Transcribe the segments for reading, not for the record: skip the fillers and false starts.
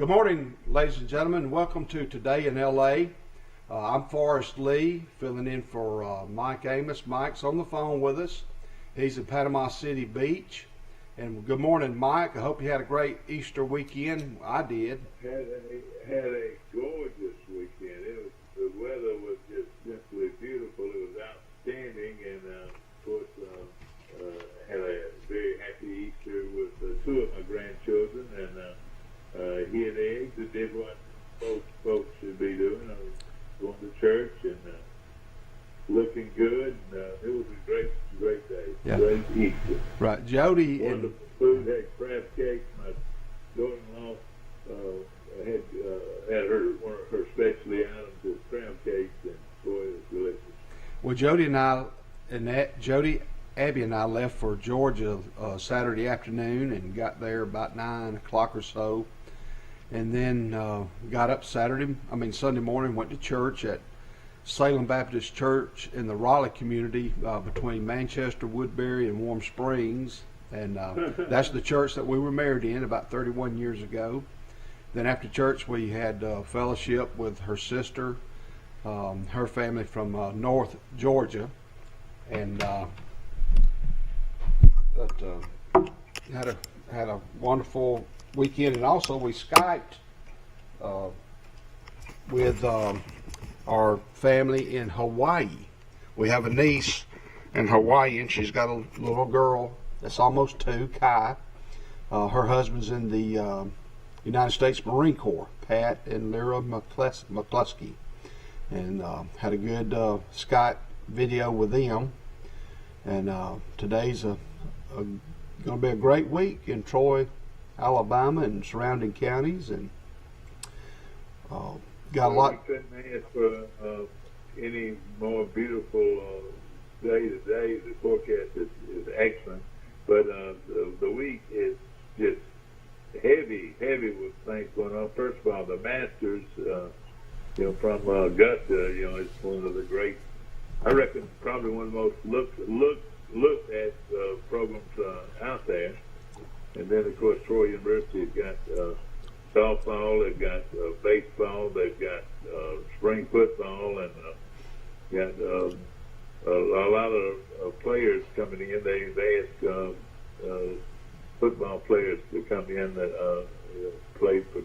Good morning, ladies and gentlemen. Welcome to Today in LA. I'm Forrest Lee, filling in for Mike Amos. Mike's on the phone with us. He's in Panama City Beach. And good morning, Mike. I hope you had a great Easter weekend. I did. Had a gorgeous weekend. The weather was just simply beautiful. It was outstanding, and of course, had a very happy Easter with two of my grandchildren, and he had eggs and did what most folks should be doing. I was going to church and looking good. And, it was a great day. Yeah. Great Easter. Right, Jody. Wonderful food. Had crab cakes. My daughter-in-law had one of her specialty items is crab cakes, and boy, it was delicious. Well, Jody, Abby, and I left for Georgia Saturday afternoon and got there about 9 o'clock or so, and then got up Sunday morning, went to church at Salem Baptist Church in the Raleigh community between Manchester, Woodbury, and Warm Springs, and that's the church that we were married in about 31 years ago. Then after church, we had fellowship with her sister, her family from North Georgia, and had a wonderful weekend. And also we Skyped with our family in Hawaii. We have a niece in Hawaii, and she's got a little girl that's almost 2, Kai. Her husband's in the United States Marine Corps, Pat and Lyra McCluskey, and had a good Skype video with them. And today's going to be a great week in Troy, Alabama, and surrounding counties, and got a lot. We couldn't ask for any more beautiful day today. The forecast is excellent, but the week is just heavy with things going on. First of all, the Masters, from Augusta, it's one of the great, I reckon, probably one of the most looked at programs out there. And then, of course, Troy University has got softball, they've got baseball, they've got spring football, and got a lot of players coming in. They ask football players to come in that played for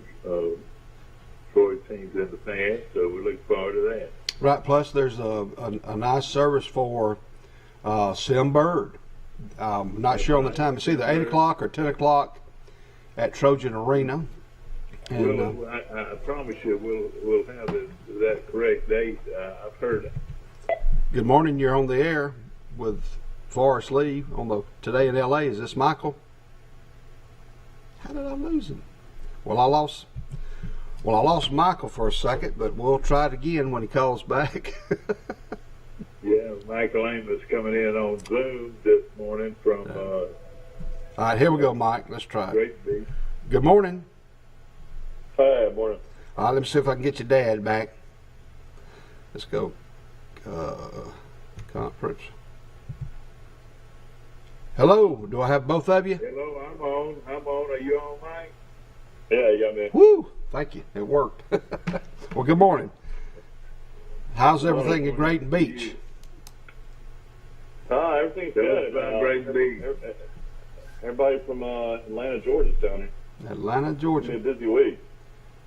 Troy teams in the past, so we look forward to that. Right, plus there's a nice service for Sim Bird. I'm not sure on the time. It's either 8 o'clock or 10 o'clock at Trojan Arena. And, I promise you we'll have that correct date. I've heard it. Good morning. You're on the air with Forrest Lee on the Today in LA. Is this Michael? How did I lose him? Well, I lost Michael for a second, but we'll try it again when he calls back. Yeah, Michael Amos coming in on Zoom this morning from. All right, here we go, Mike. Let's try it. Great Beach. Good morning. Hi, morning. All right, let me see if I can get your dad back. Let's go. Conference. Hello, do I have both of you? Hello, I'm on. Are you on, Mike? Yeah, you got me. Woo! Thank you. It worked. Well, good morning. How's everything at Great Beach? Everything's good. Great Beach. Everybody from Atlanta, Georgia's down here. Atlanta, Georgia. It's been a busy week.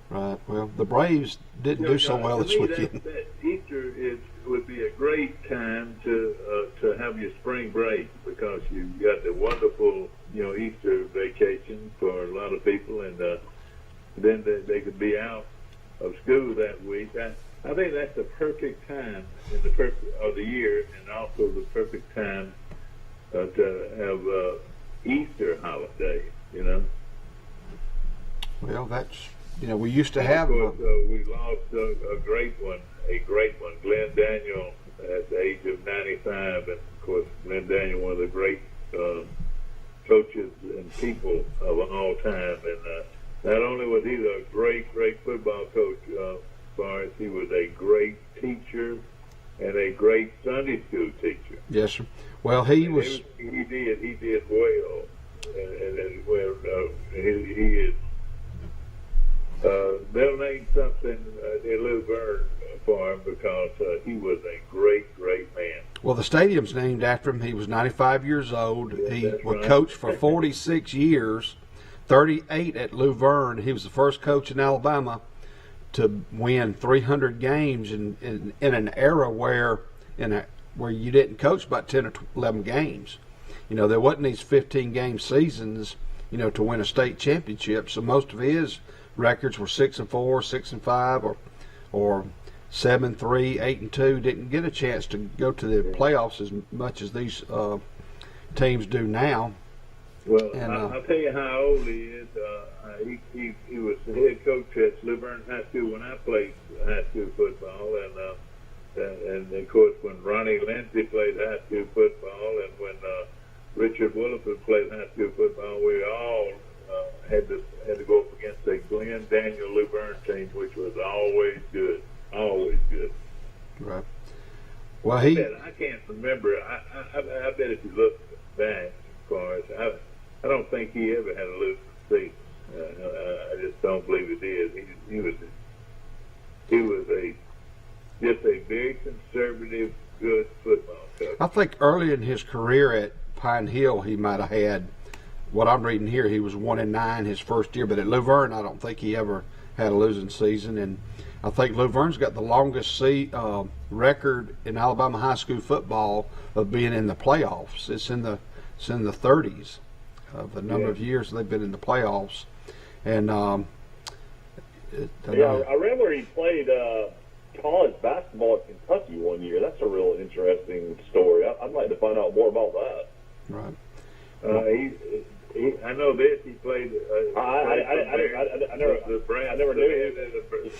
Right. Well, the Braves didn't do so well this weekend. That Easter would be a great time to have your spring break, because you've got the wonderful Easter vacation for a lot of people, and then they could be out of school that week. I think that's the perfect time of the year, and also the perfect time to have Easter holiday. Well, that's we used to and have. Of course, we lost a great one, Glenn Daniel, at the age of 95, and of course, Glenn Daniel, one of the great coaches and people of all time, and not only was he a great football coach, Forrest, he was a great teacher and a great Sunday school teacher. Yes, sir. Well, he did well, and well, he is they'll name something in Luverne for him because he was a great, great man. Well, the stadium's named after him. He was 95 years old. Yeah, He that's was right. coached for 46 years, 38 at Luverne. He was the first coach in Alabama to win 300 games in an era where you didn't coach about 10 or 11 games. You know, there wasn't these 15-game seasons, you know, to win a state championship. So most of his records were 6-4, 6-5, or 7-3, 8-2. Didn't get a chance to go to the playoffs as much as these teams do now. Well, And, I'll tell you how old he is. He was the head coach at Luverne High School when I played high school football, and of course when Ronnie Lindsay played high school football, and when Richard Williford played high school football, we all had to go up against a Glenn Daniel Luverne team, which was always good, always good. Right. Well, I can't remember. I bet if you look back as far as I don't think he ever had a losing season. I just don't believe he did. He was just a very conservative, good football coach. I think early in his career at Pine Hill, he might have had, what I'm reading here, he was 1-9 his first year. But at Luverne, I don't think he ever had a losing season. And I think Luverne's got the longest record in Alabama high school football of being in the playoffs. It's in the 30s of the number of years they've been in the playoffs. And I remember he played college basketball at Kentucky one year. That's a real interesting story. I'd like to find out more about that. Right. I know this. He played. I never knew.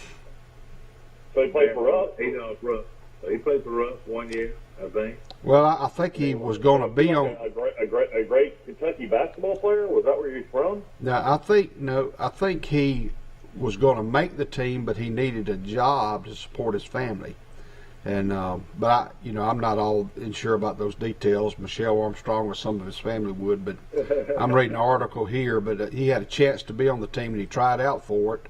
So he played for Russ. He played for Russ 1 year, I think. Well, I think he was going to be on a great Kentucky basketball player. Was that where he was from? Now, I think he was going to make the team, but he needed a job to support his family. And but I'm not all sure about those details. Michelle Armstrong or some of his family would, but I'm reading an article here. But he had a chance to be on the team, and he tried out for it.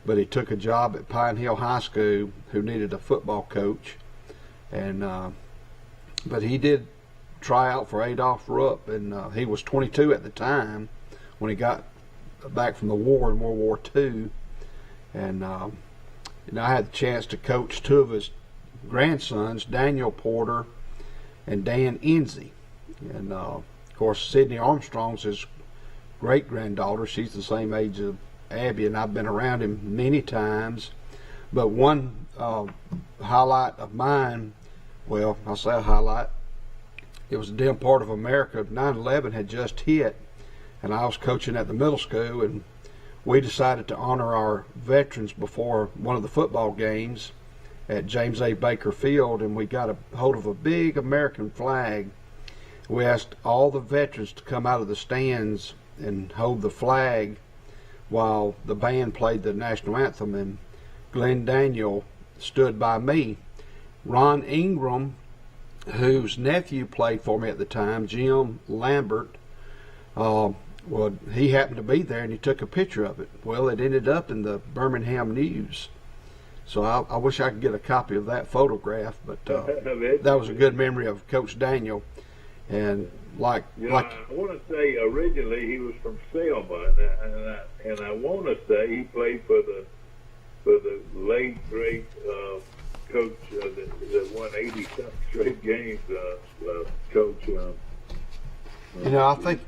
But he took a job at Pine Hill High School, who needed a football coach, and but he did try out for Adolph Rupp, and he was 22 at the time when he got back from the war in World War II. And I had the chance to coach two of his grandsons, Daniel Porter and Dan Enzi. And of course, Sydney Armstrong's his great granddaughter. She's the same age as Abby, and I've been around him many times. But one highlight of mine, well, I'll say a highlight, it was a dim part of America. 9/11 had just hit, and I was coaching at the middle school, and we decided to honor our veterans before one of the football games at James A. Baker Field, and we got a hold of a big American flag. We asked all the veterans to come out of the stands and hold the flag while the band played the national anthem, and Glenn Daniel stood by me. Ron Ingram, whose nephew played for me at the time, Jim Lambert, well, he happened to be there, and he took a picture of it. Well, it ended up in the Birmingham News. So I wish I could get a copy of that photograph, but that was a good memory of Coach Daniel. And I want to say originally he was from Selma, and I want to say he played for the late great coach that won 80-something straight games. Coach.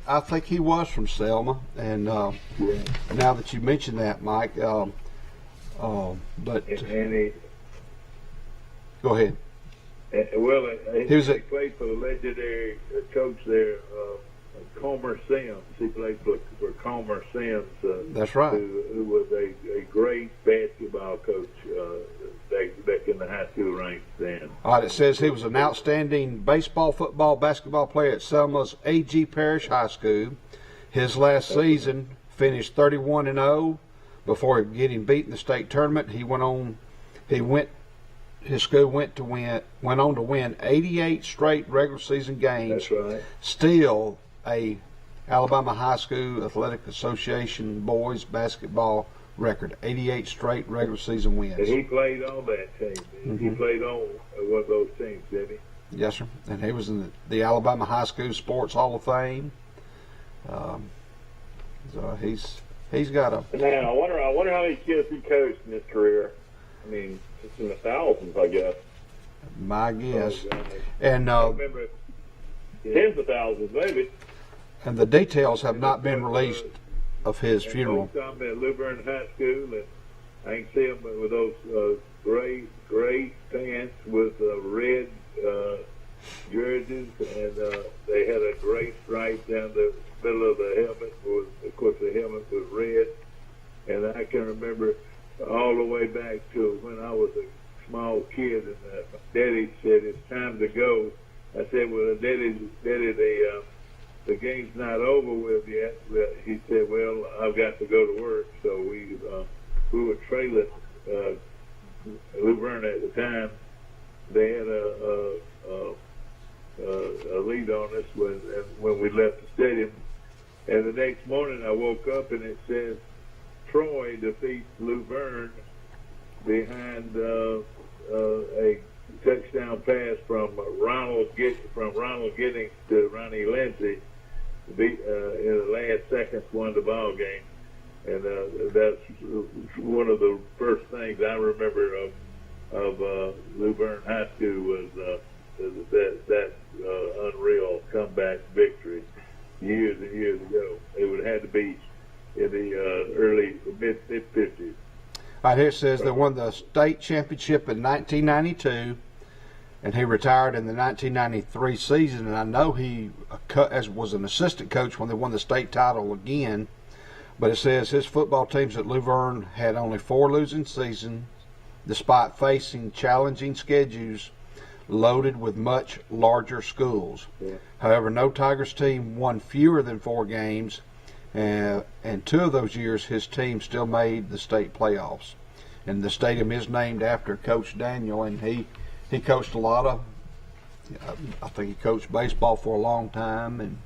I think he was from Selma, and now that you mention that, Mike. But he, go ahead. He played for the legendary coach there, Comer Sims. He played for Comer Sims. That's right. Who was a great basketball coach back in the high school ranks then. All right, it says he was an outstanding baseball, football, basketball player at Selma's A.G. Parrish High School. His last season finished 31-0 before getting beat in the state tournament. His school went on to win 88 straight regular season games. That's right. Still a Alabama High School Athletic Association boys basketball record, 88 straight regular season wins. And he played on that team. He played on one of those teams, didn't he? Yes, sir. And he was in the Alabama High School Sports Hall of Fame. So he's got a. Man, I wonder how many kids he coached in his career. I mean, it's in the thousands, I guess. My guess. Oh, And I remember, Tens of thousands, maybe. and the details have not been released of his funeral. I'm at Luverne High School, and I can see him with those gray pants with red jerseys, and they had a gray stripe down the middle of the helmet. Of course, the helmet was red, and I can remember all the way back to when I was a small kid, and my daddy said, "It's time to go." I said, "Well, Daddy, the game's not over with yet." He said, "Well, I've got to go to work." So we were trailing Luverne at the time. They had a lead on us when we left the stadium. And the next morning, I woke up and it says Troy defeats Luverne behind a touchdown pass from Ronald Giddings to Ronnie Lindsay. In the last seconds, won the ball game, and that's one of the first things I remember of Luverne High School was that unreal comeback victory years and years ago. It would have had to be in the early mid 50s. Right here it says they won the state championship in 1992, and he retired in the 1993 season. And I know he was an assistant coach when they won the state title again. But it says his football teams at Luverne had only 4 losing seasons, despite facing challenging schedules loaded with much larger schools. Yeah. However, no Tigers team won fewer than 4 games, and 2 of those years his team still made the state playoffs. And the stadium is named after Coach Daniel, and he coached a lot of, I think he coached baseball for a long time,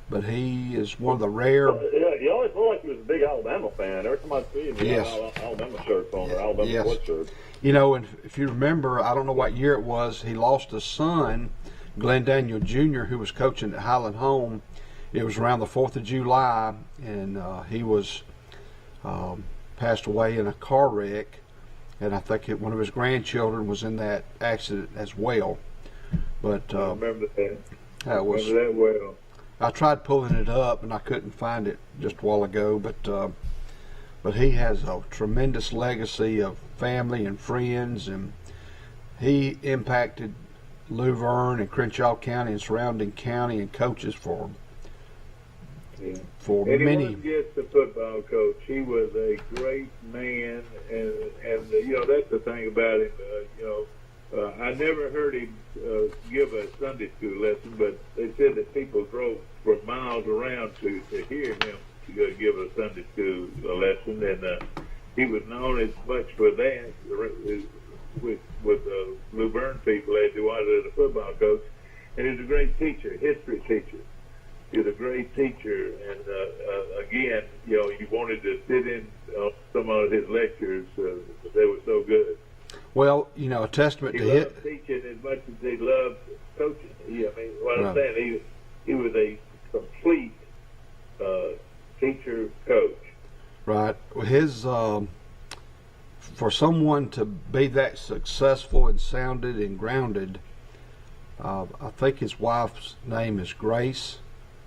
but he is one of the rare. Yeah, he always looked like he was a big Alabama fan. Every time I see him, he Yes. had Alabama shirts on or Alabama Yes. sweatshirts. You know, and if you remember, I don't know what year it was, he lost a son, Glenn Daniel Jr., who was coaching at Highland Home. It was around the 4th of July, and he was passed away in a car wreck, and I think one of his grandchildren was in that accident as well. But I remember that. that was. Remember that well. I tried pulling it up, and I couldn't find it just a while ago. But he has a tremendous legacy of family and friends, and he impacted Luverne and Crenshaw County and surrounding county and coaches for Yeah. for And he many. wasn't just a football coach. He was a great man, and that's the thing about him. I never heard him give a Sunday school lesson, but they said that people drove for miles around to hear him give a Sunday school lesson, and he was known as much for that with Luverne people as he was as a football coach. And he's a great teacher, history teacher. He's a great teacher, and again, you wanted to sit in some of his lectures. They were so good. Well, a testament He to loved it. teaching as much as he loved coaching. What I'm Right. saying, he was a complete teacher coach. Right. His for someone to be that successful and sounded and grounded, I think his wife's name is Grace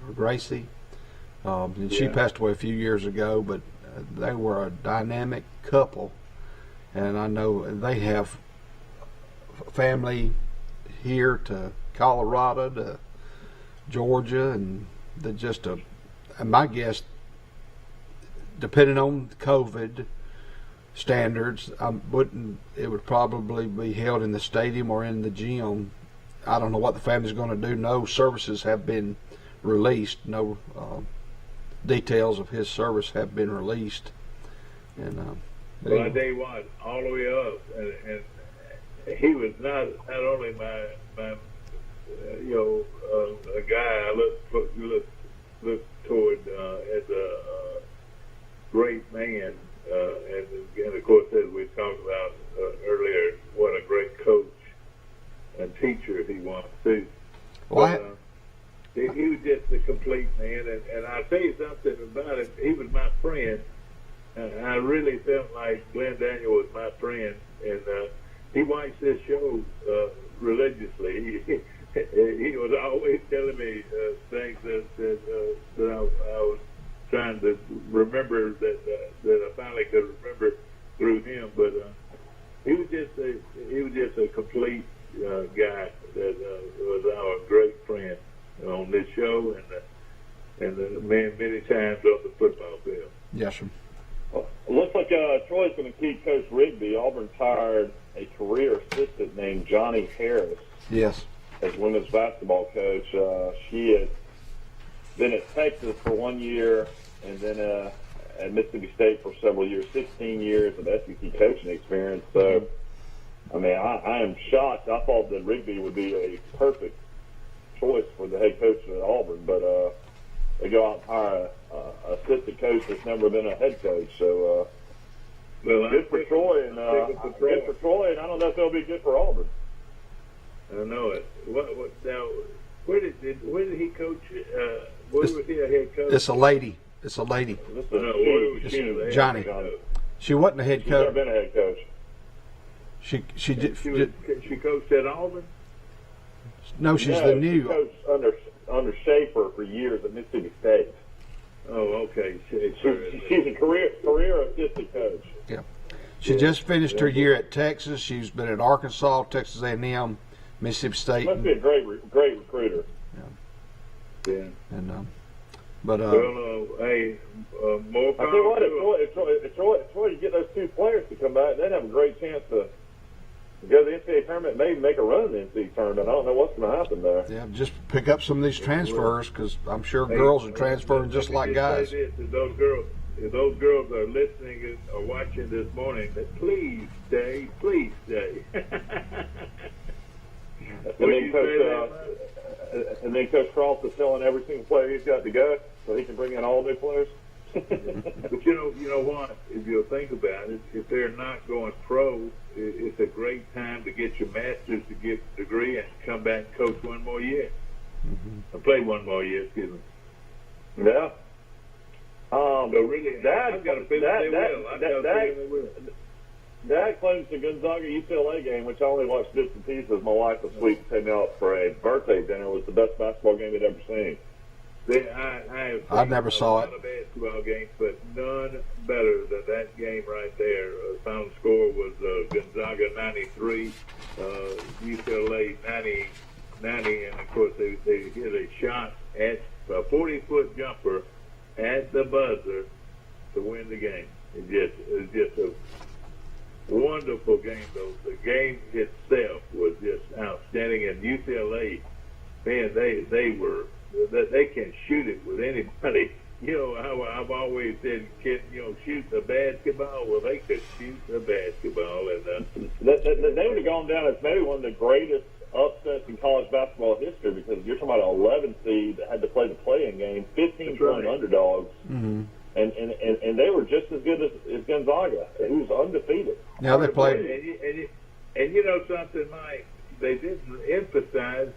or Gracie, and she Yeah. passed away a few years ago. But they were a dynamic couple, and I know they have family here to Colorado to Georgia, and they're just and my guess, depending on COVID standards, it would probably be held in the stadium or in the gym. I don't know what the family's going to do. No services have been released. No details of his service have been released. And Well, I tell you what, all the way up, and he was not only my a guy I look toward as a great man, a complete man, and I'll tell you something about him. He was my friend. I really felt like Glenn Daniel was my friend, and he watched this show religiously. He was always telling me things that I was trying to remember that I finally could remember through him. But he was just a complete guy that was our great friend on this show, and many times on the football field. Yes, sir. Well, it looks like Troy's going to keep Coach Rigby. Auburn's hired a career assistant named Johnny Harris. Yes. As women's basketball coach. She had been at Texas for 1 year and then at Mississippi State for several years, 16 years of SEC coaching experience. So, I mean, I am shocked. I thought that Rigby would be a perfect choice for the head coach at Auburn, but they go out and hire an assistant coach that's never been a head coach. So, Well, good for Troy, and good for Troy, and I don't know if it'll be good for Auburn. I know it. What now? Where did he coach? Where was he a head coach? It's a lady. It's a lady. This is No, where was she the head Johnny. coach? She wasn't a head She's never coach. been a head coach. She did. She coached at Auburn. No, she's No, the she new. coached under Schaefer for years at Mississippi State. Oh, okay. She's a career assistant coach. Yeah. She just finished her year at Texas. She's been at Arkansas, Texas A&M, Mississippi State. Must be a great recruiter. Yeah. And but Well, hey, more I power tell you what, to if Troy could get those two players to come back, they'd have a great chance to go to the NCAA tournament, maybe make a run in the NCAA tournament. I don't know what's going to happen there. yeah, just pick up some of these transfers because I'm sure girls are transferring just like guys. Say this, if those girls are listening or watching this morning, that please stay. And then Coach Cross is telling every single player he's got to go so he can bring in all new players. But you know what? If you'll think about it, if they're not going pro, it's a great time to get your master's, to get a degree, and come back and coach one more year. Or play one more year, excuse me. Yeah. So really, I've got a feeling they will. That claims the Gonzaga UCLA game, which I only watched bits and pieces. My wife was sweet to take me out for a birthday dinner. It was the best basketball game I'd ever seen. I never saw it. A lot of basketball games, but none better than that game right there. Final score was Gonzaga 93, UCLA 90, and of course they hit a shot at a 40-foot jumper at the buzzer to win the game. It's just a wonderful game, though. The game itself was just outstanding, and UCLA, man, they can shoot it with anybody. You know, I've always said, shoot the basketball. Well, they could shoot the basketball, and they would have gone down as maybe one of the greatest upsets in college basketball history, because you're talking about an 11 seed that had to play the play-in game, 15-point underdogs, and they were just as good as Gonzaga, who was undefeated. Now they played. And you know something, Mike, they didn't emphasize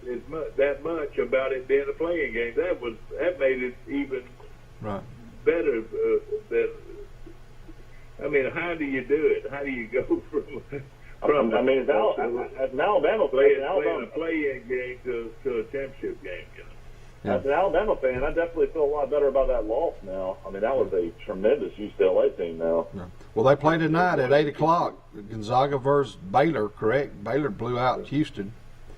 that much about it being a playing game. That made it even better. I mean, how do you do it? How do you go from I mean, as an Alabama playing fan, a play-in game to a championship game? As an Alabama fan, I definitely feel a lot better about that loss now. I mean, that was a tremendous UCLA team now. Yeah. Well, they play tonight at 8 o'clock. Gonzaga versus Baylor, correct? Baylor blew out Houston.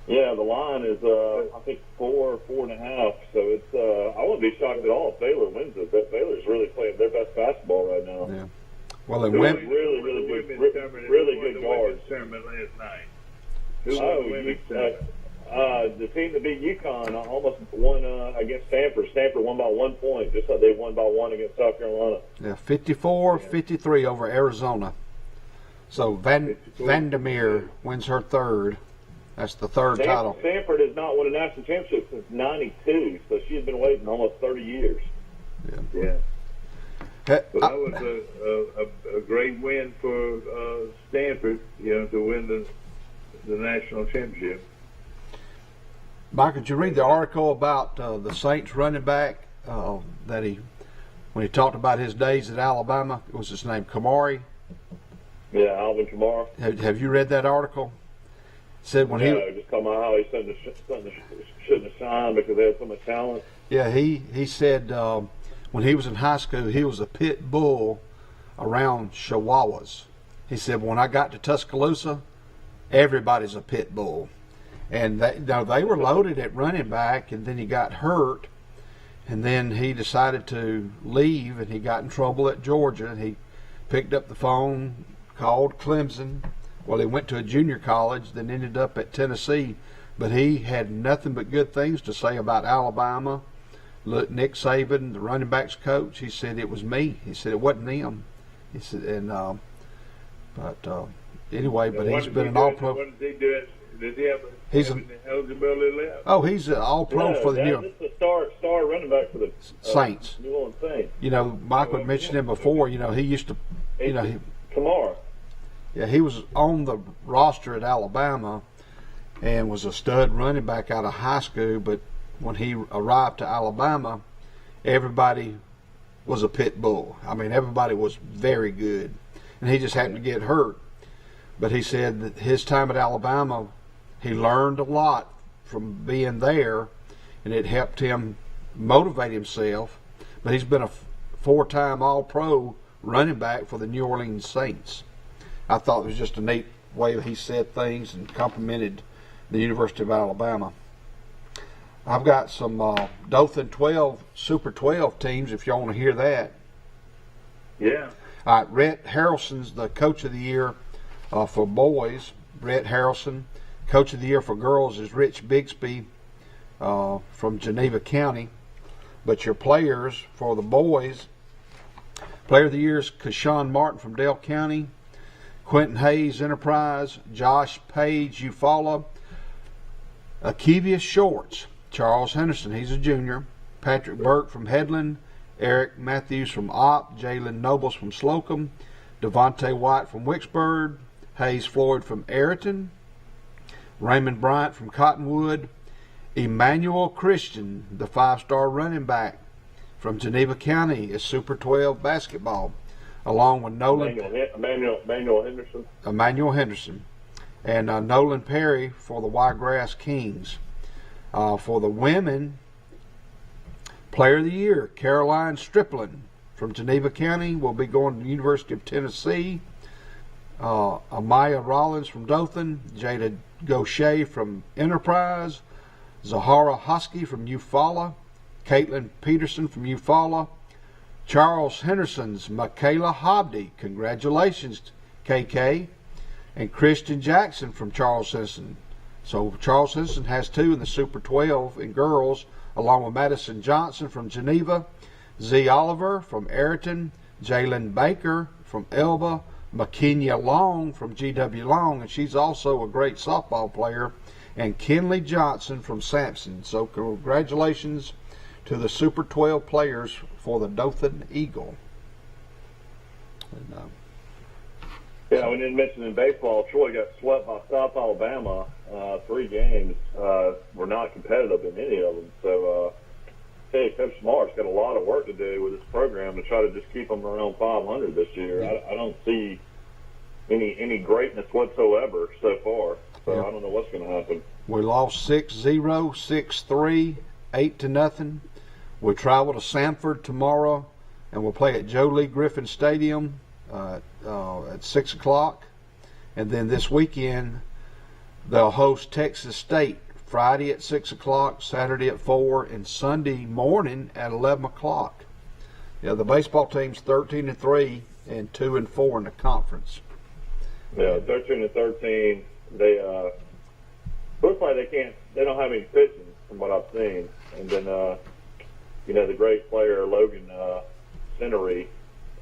Yeah, the line is, I think, 4.5. So it's, I wouldn't be shocked at all if Baylor wins it. But Baylor's really playing their best basketball right now. Yeah. Well, they really went. good guards. Tournament last night. The team that beat UConn almost won against Stanford. Stanford won by 1 point, just like they won by 1 against South Carolina. Yeah, 54-53 over Arizona. So Vandermeer wins her third. That's the third title. Stanford has not won a national championship since '92, so she has been waiting almost 30 years. Yeah. So that was a great win for Stanford, to win the national championship. Michael, did you read the article about the Saints running back when he talked about his days at Alabama? What was his name, Kamari? Yeah, Alvin Kamara. Have you read that article? Said when just talking about how he shouldn't have shined because they had so much talent. Yeah, he said when he was in high school, he was a pit bull around Chihuahuas. He said, when I got to Tuscaloosa, everybody's a pit bull. And they were loaded at running back, and then he got hurt, and then he decided to leave, and he got in trouble at Georgia. And he picked up the phone, called Clemson. Well, he went to a junior college, then ended up at Tennessee. But he had nothing but good things to say about Alabama. Nick Saban, the running backs coach, he said it was me. He said it wasn't him. He said, anyway, but he's been an All-Pro. What did he do? Did he have eligibility left? Oh, he's an All-Pro for the year. He's the star running back for the Saints. New Orleans Saints. You know, Michael mentioned him before. You know, he used to, Kamara. Yeah, he was on the roster at Alabama and was a stud running back out of high school. But when he arrived to Alabama, everybody was a pit bull. I mean, everybody was very good, and he just happened to get hurt. But he said that his time at Alabama, he learned a lot from being there, and it helped him motivate himself. But he's been a four-time All-Pro running back for the New Orleans Saints. I thought it was just a neat way he said things and complimented the University of Alabama. I've got some Dothan 12, Super 12 teams if y'all want to hear that. Yeah. All right, Rhett Harrelson's the Coach of the Year for boys. Rhett Harrelson. Coach of the Year for girls is Rich Bixby from Geneva County. But your players for the boys, Player of the Year is Kashawn Martin from Dale County. Quentin Hayes, Enterprise. Josh Page, Eufaula. Akevius Shorts, Charles Henderson, he's a junior. Patrick Burke from Headland. Eric Matthews from Opp. Jalen Nobles from Slocum. Devontae White from Wicksburg. Hayes Floyd from Ayrton. Raymond Bryant from Cottonwood. Emmanuel Christian, the 5-star running back from Geneva County, is Super 12 basketball, along with Emmanuel Henderson. And Nolan Perry for the Wiregrass Kings. For the women, Player of the Year, Caroline Stripling from Geneva County will be going to the University of Tennessee. Amaya Rollins from Dothan. Jada Gaucher from Enterprise. Zahara Hosky from Eufaula. Caitlin Peterson from Eufaula. Charles Henderson's Michaela Hobdy. Congratulations, KK. And Christian Jackson from Charles Henderson. So Charles Henderson has 2 in the Super 12 in girls, along with Madison Johnson from Geneva, Z. Oliver from Ayrton, Jalen Baker from Elba, McKenya Long from GW Long, and she's also a great softball player, and Kenley Johnson from Sampson. So congratulations to the Super 12 players for the Dothan Eagle. And, we didn't mention in baseball, Troy got swept by South Alabama. 3 games were not competitive in any of them. So, Coach Smart's got a lot of work to do with this program to try to just keep them around 500 this year. Yeah. I don't see any greatness whatsoever so far. So yeah. I don't know what's going to happen. We lost 6-0, 6-3, 8-0. We travel to Sanford tomorrow, and we'll play at Joe Lee Griffin Stadium at 6 o'clock. And then this weekend, they'll host Texas State Friday at 6 o'clock, Saturday at 4, and Sunday morning at 11 o'clock. Yeah, the baseball team's 13-3 and 2-4 in the conference. Yeah, 13-13. They looks like they don't have any pitching from what I've seen. And then the great player Logan Centery,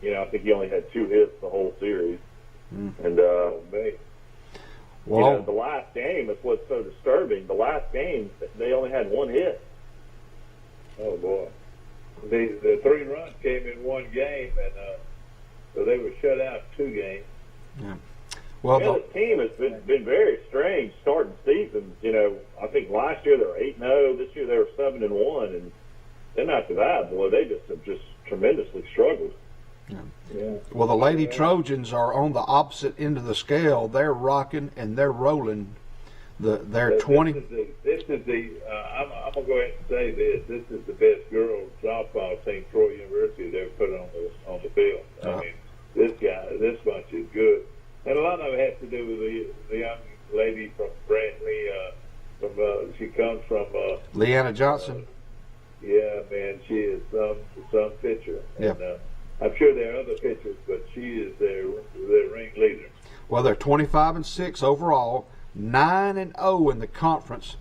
I think he only had 2 hits the whole series. And the last game is what's so disturbing. The last game, they only had 1 hit. Oh boy, the 3 runs came in 1 game, and so they were shut out 2 games. Yeah. Well, Yeah, this team has been very strange starting seasons. You know, I think last year they were 8-0. This year they were 7-1, and then after that, boy, they just have tremendously struggled. Yeah. well, the Lady Trojans are on the opposite end of the scale. They're rocking and they're rolling. They're 20. This is the. I'm gonna go ahead and say this. This is the best girls softball team Troy University has ever put on the field. I mean, this bunch is good, and a lot of it has to do with the young lady from Brantley. She comes from Leanna Johnson. Yeah, man, she is some pitcher. Yeah. And, I'm sure there are other pitchers, but she is their ringleader. Well, they're 25-6 overall, 9-0 in the conference.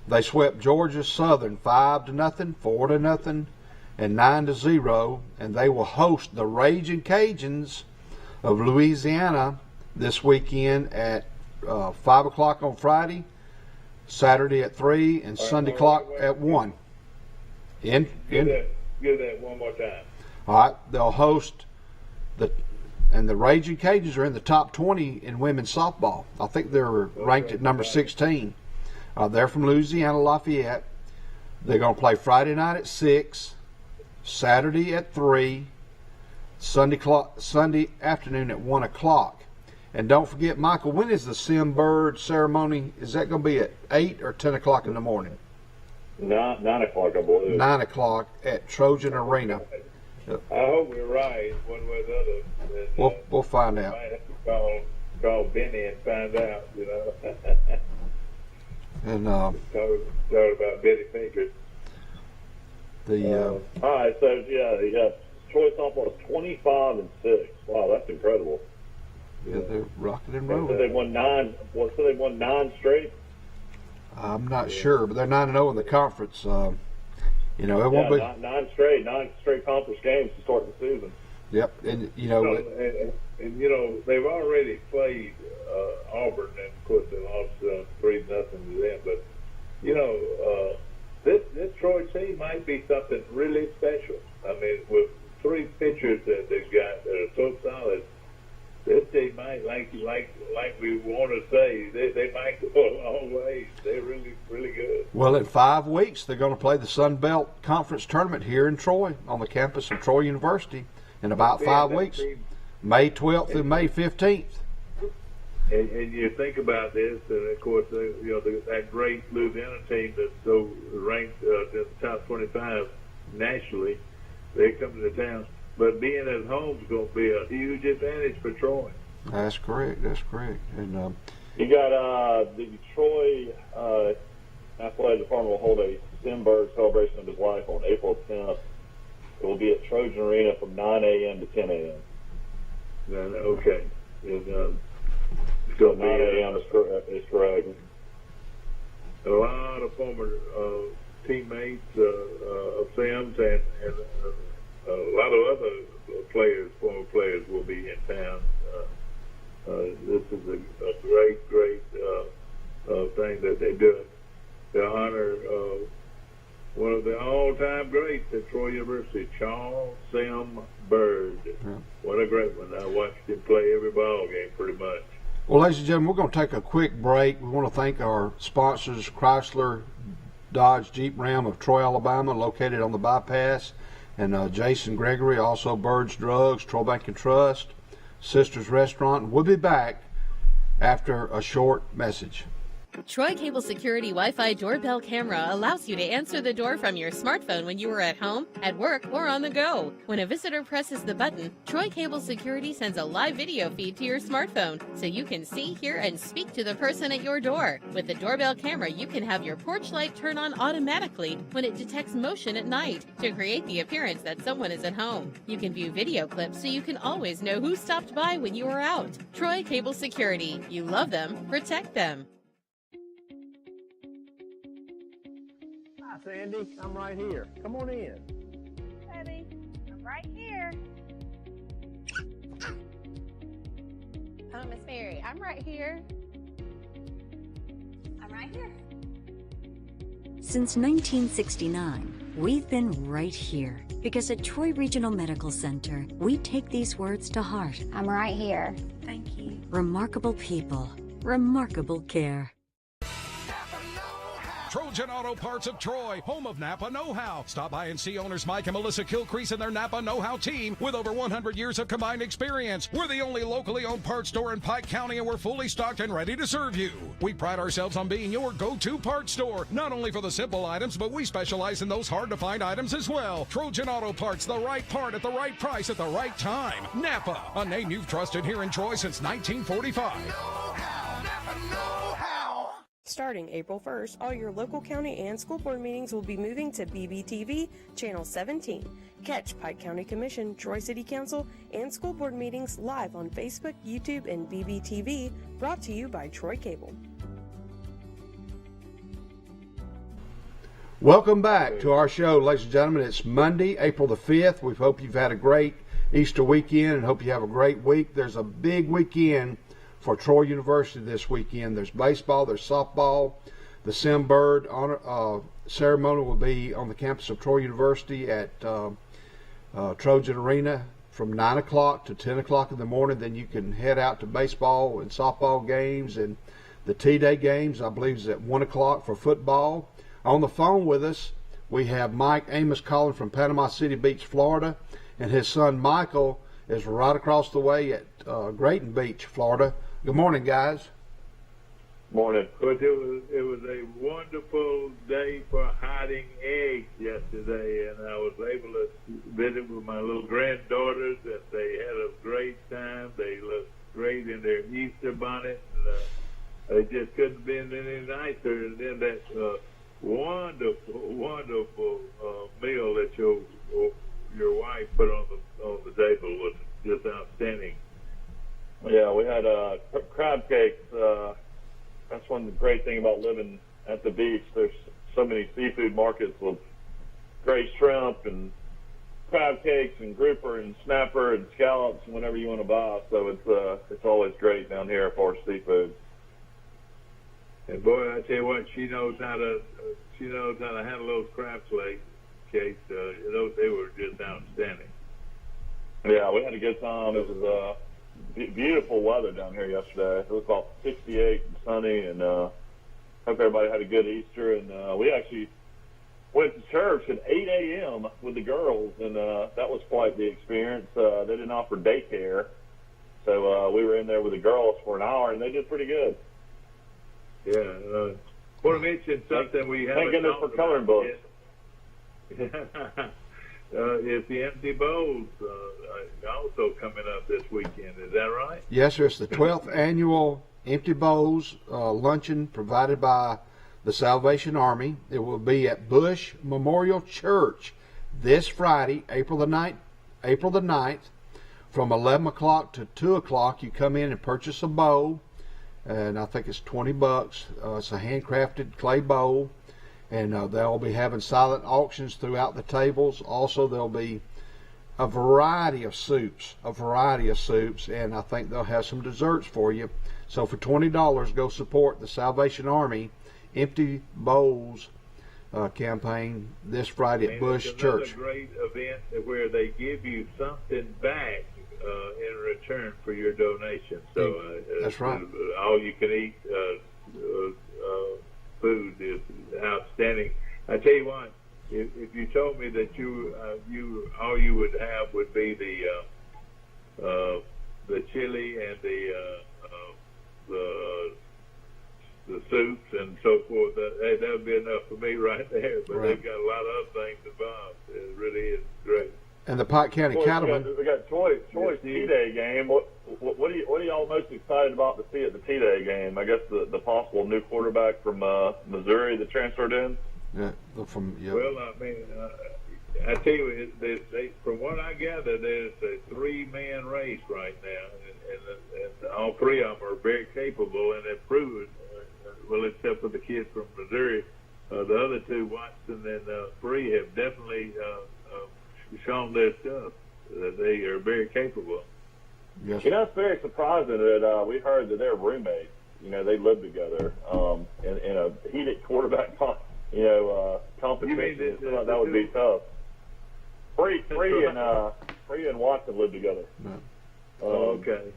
They swept Georgia Southern 5-0, 4-0, and 9-0, and they will host the Raging Cajuns of Louisiana this weekend at 5 o'clock on Friday, Saturday at 3, and Sunday clock at 1. Give that one more time. All right, they'll host the Raging Cajuns are in the top 20 in women's softball. I think they're ranked at number 16. They're from Louisiana, Lafayette. They're going to play Friday night at 6, Saturday at 3, Sunday afternoon at 1 o'clock. And don't forget, Michael, when is the Sim Bird ceremony? Is that going to be at 8 or 10 o'clock in the morning? 9 o'clock, I believe. 9 o'clock at Trojan Arena. I hope we're right, one way or the other. And, We'll find out. Might have to call Benny and find out, you know. And talk about Benny Fingers. the All right, so yeah, Troy softball is 25-6. Wow, that's incredible. they're rocking and So rolling. they won 9. So they won 9 straight. I'm not sure, but they're 9-0 in the conference. You know, it won't be. 9 straight conference games to start the season. Yep, and you So, know, and you know, they've already played Auburn, and of course they lost 3-0 to them. But you know, this Troy team might be something really special. I mean, with 3 pitchers that they've got that are so solid, this team might, like we want to say, they might go a long way. They're really, really good. well, in 5 weeks they're going to play the Sun Belt Conference tournament here in Troy on the campus of Troy University. In about 5 weeks, May 12th through May 15th. And you think about this, and of course, you know, that great Louisiana team that's so ranked in the top 25 nationally, they're coming to town. But being at home is going to be a huge advantage for Troy. That's correct. And You got the Troy Athletic Department will hold a Simberg celebration of his life on April 10th. It will be at Trojan Arena from 9 a.m. to 10 a.m. Then, okay. And, So 9 a.m. is correct. A lot of former teammates of Sam's and a lot of other former players will be in town. This is a great thing that they do to honor one of the all-time greats at Troy University, Charles Sim Bird. Yeah. What a great one. I watched him play every ball game pretty much. well, ladies and gentlemen, we're going to take a quick break. We want to thank our sponsors, Chrysler, Dodge, Jeep, Ram of Troy, Alabama, located on the bypass, and Jason Gregory, also Bird's Drugs, Troy Bank and Trust, Sisters Restaurant. We'll be back after a short message. Troy Cable Security Wi-Fi doorbell camera allows you to answer the door from your smartphone when you are at home, at work, or on the go. When a visitor presses the button, Troy Cable Security sends a live video feed to your smartphone so you can see, hear, and speak to the person at your door. With the doorbell camera, you can have your porch light turn on automatically when it detects motion at night to create the appearance that someone is at home. You can view video clips so you can always know who stopped by when you are out. Troy Cable Security. You love them, protect them. Hi, Sandy. I'm right here. Come on in. Eddie, I'm right here. Miss Mary, I'm right here. I'm right here. Since 1969, We've been right here because at Troy Regional Medical Center, we take these words to heart. I'm right here. Thank you. Remarkable people, remarkable care. Trojan Auto Parts of Troy, home of Napa Know-How. Stop by and see owners Mike and Melissa Kilcrease and their Napa Know-How team with over 100 years of combined experience. We're the only locally owned parts store in Pike County, and we're fully stocked and ready to serve you. We pride ourselves on being your go-to parts store, not only for the simple items, but we specialize in those hard-to-find items as well. Trojan Auto Parts, the right part at the right price at the right time. Napa, a name you've trusted here in Troy since 1945. Starting April 1st, all your local county and school board meetings will be moving to BBTV, Channel 17. Catch Pike County Commission, Troy City Council, and school board meetings live on Facebook, YouTube, and BBTV, brought to you by Troy Cable. Welcome back to our show, ladies and gentlemen. It's Monday, April the 5th. We hope you've had a great Easter weekend and hope you have a great week. There's a big weekend for Troy University this weekend. There's baseball, there's softball. The Sim Bird honor, ceremony will be on the campus of Troy University at Trojan Arena from 9 o'clock to 10 o'clock in the morning. Then you can head out to baseball and softball games, and the T-Day games, I believe, is at 1 o'clock for football. On the phone with us, we have Mike Amos calling from Panama City Beach, Florida, and his son Michael is right across the way at Grayton Beach, Florida. Good morning, guys. Morning. But it was a wonderful day for hiding eggs yesterday, and I was able to visit with my little granddaughters, and they had a great time. They looked great in their Easter bonnet, and they just couldn't have been any nicer. And then that wonderful meal that your wife put on the table was just outstanding. Yeah, we had crab cakes. That's one great thing about living at the beach. There's so many seafood markets with great shrimp and crab cakes and grouper and snapper and scallops and whatever you want to buy. So it's always great down here for seafood. And boy, I tell you what, she knows how to handle those crab cakes. They were just outstanding. Yeah, we had a good time. It was beautiful weather down here yesterday. It was about 68 and sunny, and hope everybody had a good Easter. And we actually went to church at 8 a.m. with the girls, and that was quite the experience. They didn't offer daycare, so we were in there with the girls for an hour, and they did pretty good. Yeah. I want to mention something we haven't Thank goodness for coloring books. It's the Empty Bowls also coming up this weekend. Is that right? Yes, sir. It's the 12th annual Empty Bowls luncheon provided by the Salvation Army. It will be at Bush Memorial Church this Friday, April the 9th, from 11 o'clock to 2 o'clock. You come in and purchase a bowl, and I think it's $20. It's a handcrafted clay bowl. And they'll be having silent auctions throughout the tables. Also, there'll be a variety of soups, and I think they'll have some desserts for you. So for $20, go support the Salvation Army Empty Bowls campaign this Friday at Bush Church. It's another great event where they give you something back in return for your donation. So that's right. All you can eat food is outstanding. I tell you what, if you told me that you all you would have would be the chili and the soups and so forth, that would be enough for me right there. But right. They've got a lot of other things involved. It really is great. And the Pike County Cattlemen. We got Troy's T-Day game. What are y'all most excited about to see at the T-Day game? I guess the possible new quarterback from Missouri that transferred in. Yeah, Well, I mean, I tell you, from what I gather, there's a three-man race right now, and all three of them are very capable, and they've proven. Well, except for the kid from Missouri, the other two, Watson and Free, have definitely shown their stuff. That they are very capable. Yes. It's very surprising that we heard that they're roommates. They live together in a heated quarterback competition. That would be tough. Free and Watson live together. No. Okay.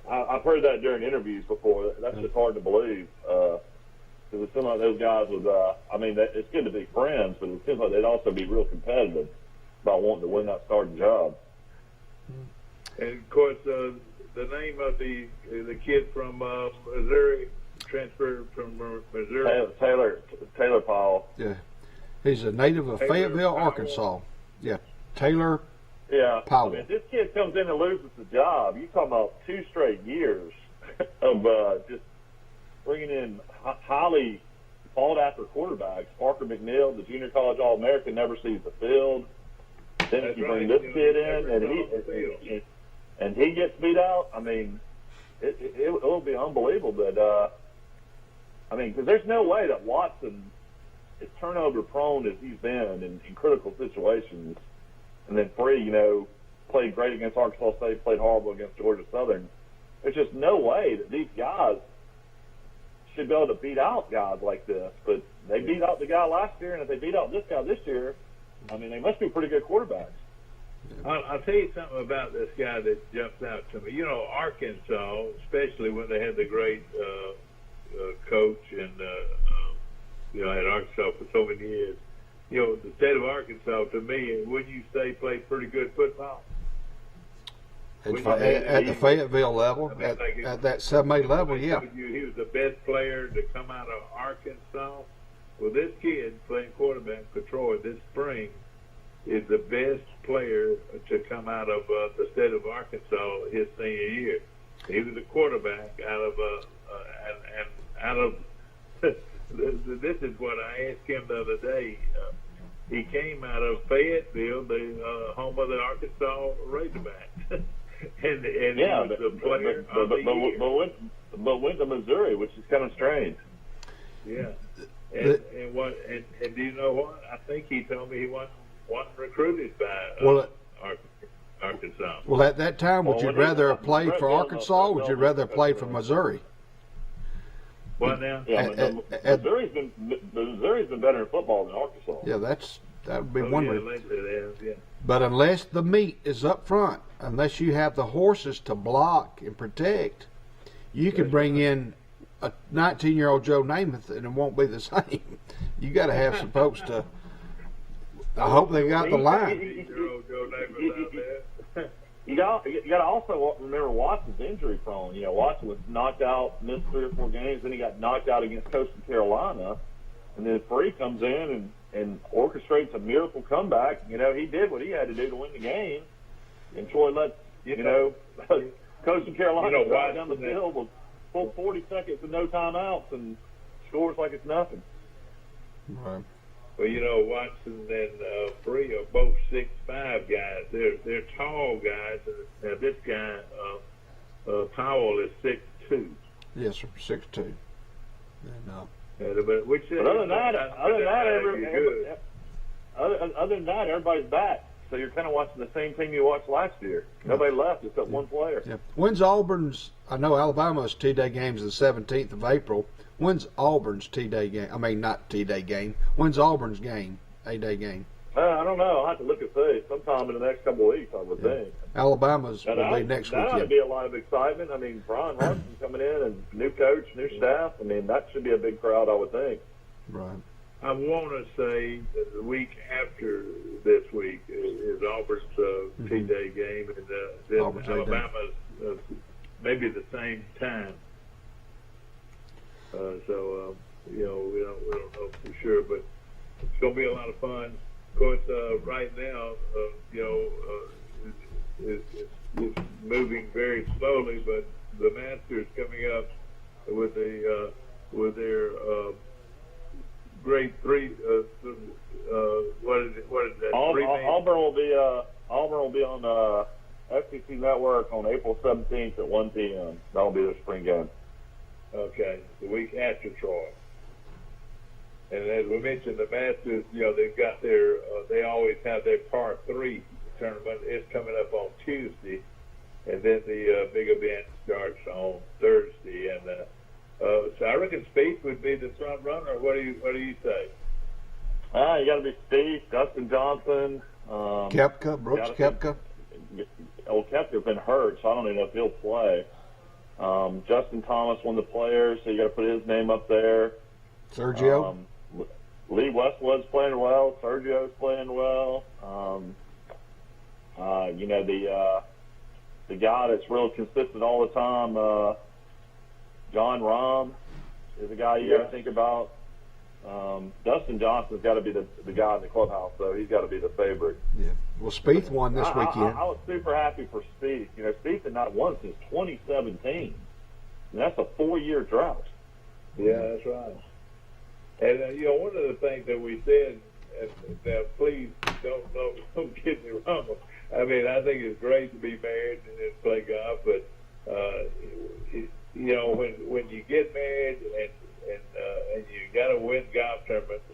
I've heard that during interviews before. That's just hard to believe. Because it seems like those guys would, it's good to be friends, but it seems like they'd also be real competitive about wanting to win that starting job. And, of course, the name of the kid from Missouri, transferred from Missouri. Taylor Powell. Yeah. He's a native of Fayetteville, Powell. Arkansas. Yeah. Taylor Yeah. Powell. I mean, this kid comes in and loses the job. You're talking about 2 straight years of just bringing in highly sought-after quarterbacks. Parker McNeil, the junior college All-American, never sees the field. Then if you bring this kid in and he gets beat out, I mean, it'll be unbelievable. But because there's no way that Watson, as turnover-prone as he's been in critical situations, and then Free, played great against Arkansas State, played horrible against Georgia Southern. There's just no way that these guys should be able to beat out guys like this. But they beat out the guy last year, and if they beat out this guy this year, they must be pretty good quarterbacks. I'll tell you something about this guy that jumps out to me. Arkansas, especially when they had the great coach and had Arkansas for so many years. The state of Arkansas, to me, wouldn't you say played pretty good football? At the Fayetteville level, at that 7A level, yeah. He was the best player to come out of Arkansas. Well, this kid playing quarterback for Troy this spring is the best player to come out of the state of Arkansas his senior year. He was a quarterback out of this is what I asked him the other day. He came out of Fayetteville, the home of the Arkansas Razorbacks, and he was the player of the year. But went to Missouri, which is kind of strange. Yeah, and do you know what? I think he told me he wasn't recruited by Arkansas. Well, at that time, would you rather have played for Arkansas, or would you rather have played for Missouri? What now? Yeah, Missouri's been better in football than Arkansas. Yeah, that would be one reason. Yeah. But unless the meat is up front, unless you have the horses to block and protect, you can bring in a 19-year-old Joe Namath and it won't be the same. You got to have some folks to. I hope they got the line. 19-year-old Joe Namath out there. You got to also remember Watson's injury prone. Watson was knocked out, missed 3 or 4 games, then he got knocked out against Coastal Carolina, and then Free comes in and orchestrates a miracle comeback. He did what he had to do to win the game, and Troy lets Coastal Carolina drive down the field with full 40 seconds and no timeouts and scores like it's nothing. Right. Well, Watson and Free are both 6'5" guys. They're tall guys. Now this guy Powell is 6'2". Yes, sir, 6'2". And other than that, everybody's back. So you're kind of watching the same team you watched last year. Nobody left except one player. Yeah. When's Auburn's? I know Alabama's T-Day game's the 17th of April. When's Auburn's T-Day game? I mean, not T-Day game. When's Auburn's game? A-Day game? I don't know. I'll have to look and see. Sometime in the next couple of weeks, I would think. Alabama's will be next weekend. That would be a lot of excitement. Brian Harsin coming in and new coach, new staff. That should be a big crowd, I would think. Right. I want to say that the week after this week is Auburn's T-Day game, and then Alabama's maybe the same time. We don't know for sure, but it's going to be a lot of fun. Of course, right now, it's moving very slowly, but the Masters coming up with their grade 3. What is that? Auburn will be on FCC Network on April 17th at 1 p.m. That'll be their spring game. Okay, the week after Troy. And as we mentioned, the Masters, they've got they always have their par 3 tournament. It's coming up on Tuesday, and then the big event starts on Thursday. And so I reckon Spieth would be the front runner. What do you say? You got to be Steve, Dustin Johnson. Koepka, Brooks Koepka. Well, Koepka's been hurt, so I don't even know if he'll play. Justin Thomas won the Players, so you got to put his name up there. Sergio. Lee Westwood's playing well. Sergio's playing well. The guy that's real consistent all the time, John Rahm, is a guy you got to think about. Dustin Johnson's got to be the guy in the clubhouse, though. He's got to be the favorite. Yeah. Well, Spieth won this weekend. I was super happy for Spieth. Spieth had not won since 2017. And that's a 4-year drought. Yeah, that's right. And one of the things that we said, now please don't get me wrong. I mean, I think it's great to be married and play golf, but when you get married and you got to win golf tournaments,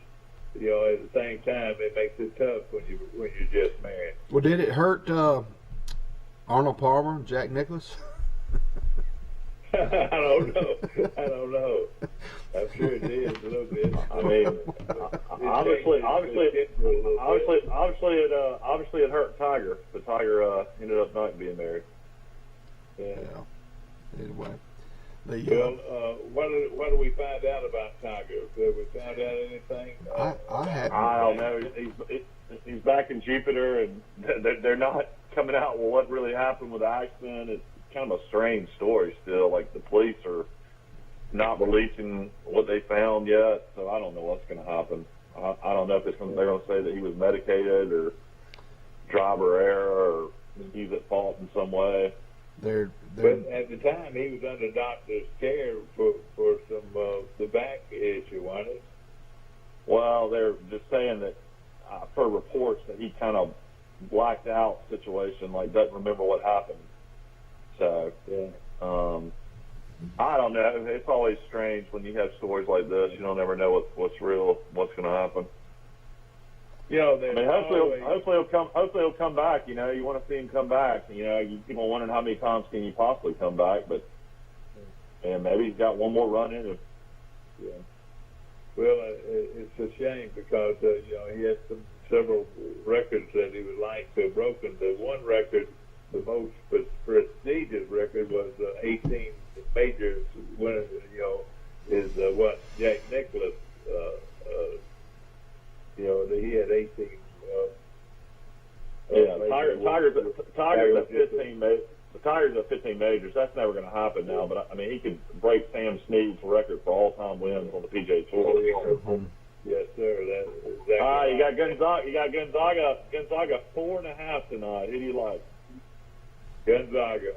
at the same time, it makes it tough when you're just married. Well, did it hurt Arnold Palmer, Jack Nicklaus? I don't know. I'm sure it did a little bit. I mean, obviously it hurt Tiger, but Tiger ended up not being married. Yeah. Anyway, what do we find out about Tiger? Have we found out anything? I don't know. He's back in Jupiter, and they're not coming out with what really happened with the accident. It's kind of a strange story still. Like, the police are not releasing what they found yet, so I don't know what's going to happen. I don't know if they're going to say that he was medicated or driver error or he's at fault in some way. But at the time, he was under doctor's care for some the back issue, wasn't it? Well, they're just saying that per reports that he kind of blacked out situation, like doesn't remember what happened. So, I don't know. It's always strange when you have stories like this. You don't ever know what's real, what's going to happen. Hopefully he'll come back. You want to see him come back. You keep on wondering how many times can he possibly come back, but maybe he's got one more run in him. Yeah. Well, it's a shame because he has several records that he would like to have broken. The one record, the most prestigious record, was 18 majors winner. Is what Jack Nicklaus. He had 18. Tiger's at 15. Tiger's at 15 majors. That's never going to happen now. But I mean, he could break Sam Snead's record for all-time wins on the PGA Tour. Yes, sir. That's exactly. You got Gonzaga. You got Gonzaga. Gonzaga 4.5 tonight. Who do you like? Gonzaga.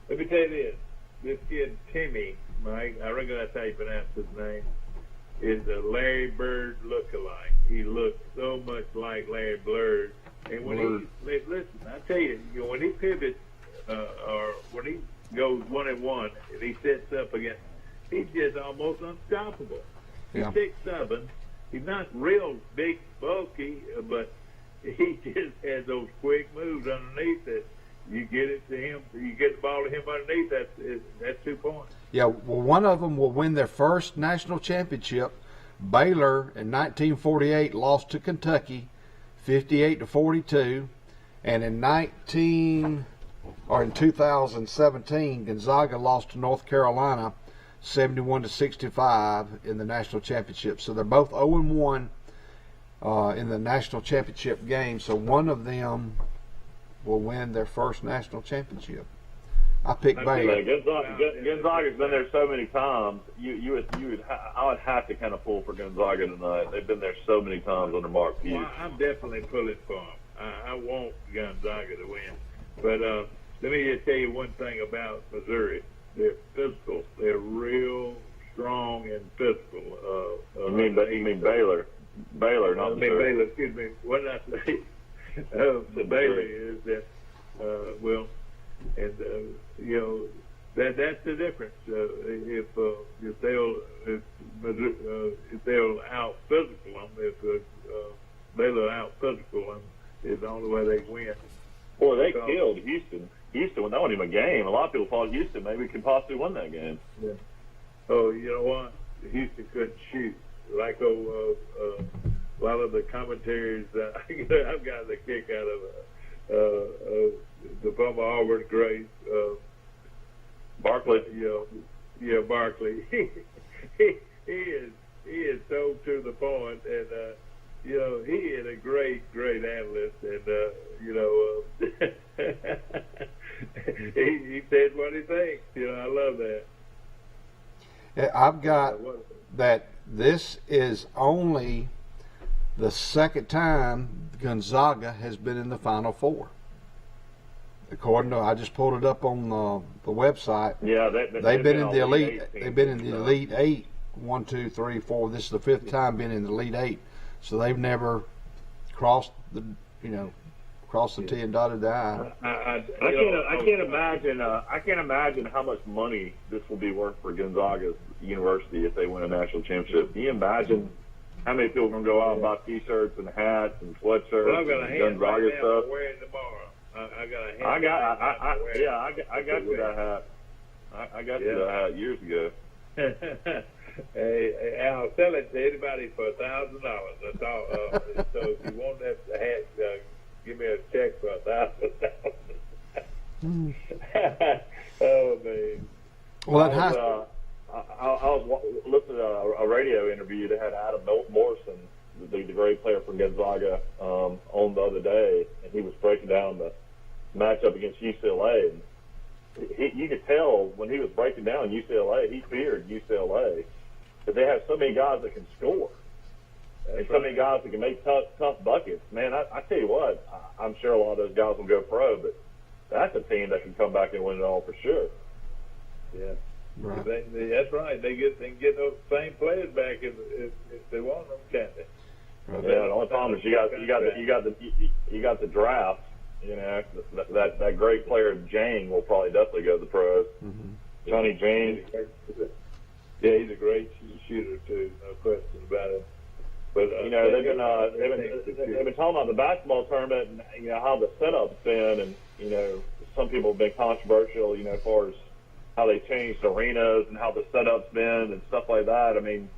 Let me tell you this. This kid Timmy, Mike, I reckon that's how you pronounce his name, is a Larry Bird lookalike. He looks so much like Larry Bird. And when listen, I tell you, when he pivots or when he goes 1-1 and he sets up against, he's just almost unstoppable. Yeah. He's 6'7". He's not real big, bulky, but he just has those quick moves underneath it. You get it to him, you get the ball to him underneath, that's 2 points. Yeah, well, one of them will win their first national championship. Baylor in 1948 lost to Kentucky 58-42, and in 2017 Gonzaga lost to North Carolina 71-65 in the national championship. So they're both 0-1 in the national championship game. So one of them will win their first national championship. I picked Baylor. Gonzaga's been there so many times. I would have to kind of pull for Gonzaga tonight. They've been there so many times under Mark Few. Well, I'm definitely pulling for them. I want Gonzaga to win. But let me just tell you one thing about Missouri. They're physical. They're real strong and physical. You mean Baylor? Baylor, not Missouri. Baylor. Excuse me. What did I say? The Baylor is that that's the difference. If they'll out physical them, if Baylor out physical them, is the only way they win. Boy, they killed Houston. Houston, that wasn't even a game. A lot of people thought Houston maybe could possibly win that game. Yeah. Oh, you know what? Houston couldn't shoot like lot of the commentaries I've gotten a kick out of the former Auburn great Barkley. Barkley. He is so to the point, and he is a great analyst, and he said what he thinks. I love that. I've got that this is only the second time Gonzaga has been in the Final Four. According to, I just pulled it up on the website. Yeah, they've been in the elite. They've been in the Elite Eight. 1, 2, 3, 4. This is the fifth time being in the Elite Eight. So they've never crossed the 10 dotted the I. I can't imagine how much money this will be worth for Gonzaga University if they win a national championship. Can you imagine how many people are going to go out and buy T-shirts and hats and sweatshirt Well, I've got a and hand Gonzaga right now stuff? I'm wearing tomorrow. I got a hand. I got you that hat. I got you that hat years ago. Hey, I'll sell it to anybody for $1,000. That's all. So if you want that hat, give me a check for $1,000. Oh man. Well, I was listening to a radio interview that had Adam Morrison, the great player from Gonzaga, on the other day, and he was breaking down the matchup against UCLA. And you could tell when he was breaking down UCLA, he feared UCLA because they have so many guys that can score. And so many guys that can make tough buckets. Man, I tell you what, I'm sure a lot of those guys will go pro, but that's a team that can come back and win it all for sure. Yeah. Right. That's right. They can get those same players back if they want them, can't they? Right. Yeah. The only problem is you got the draft. That great player Jang will probably definitely go to the pros. Mm-hmm. Johnny Jang. Yeah, he's a great shooter too, no question about it. But they've been talking about the basketball tournament and how the setup's been, and some people have been controversial, as far as how they changed arenas and how the setup's been and stuff like that. I mean,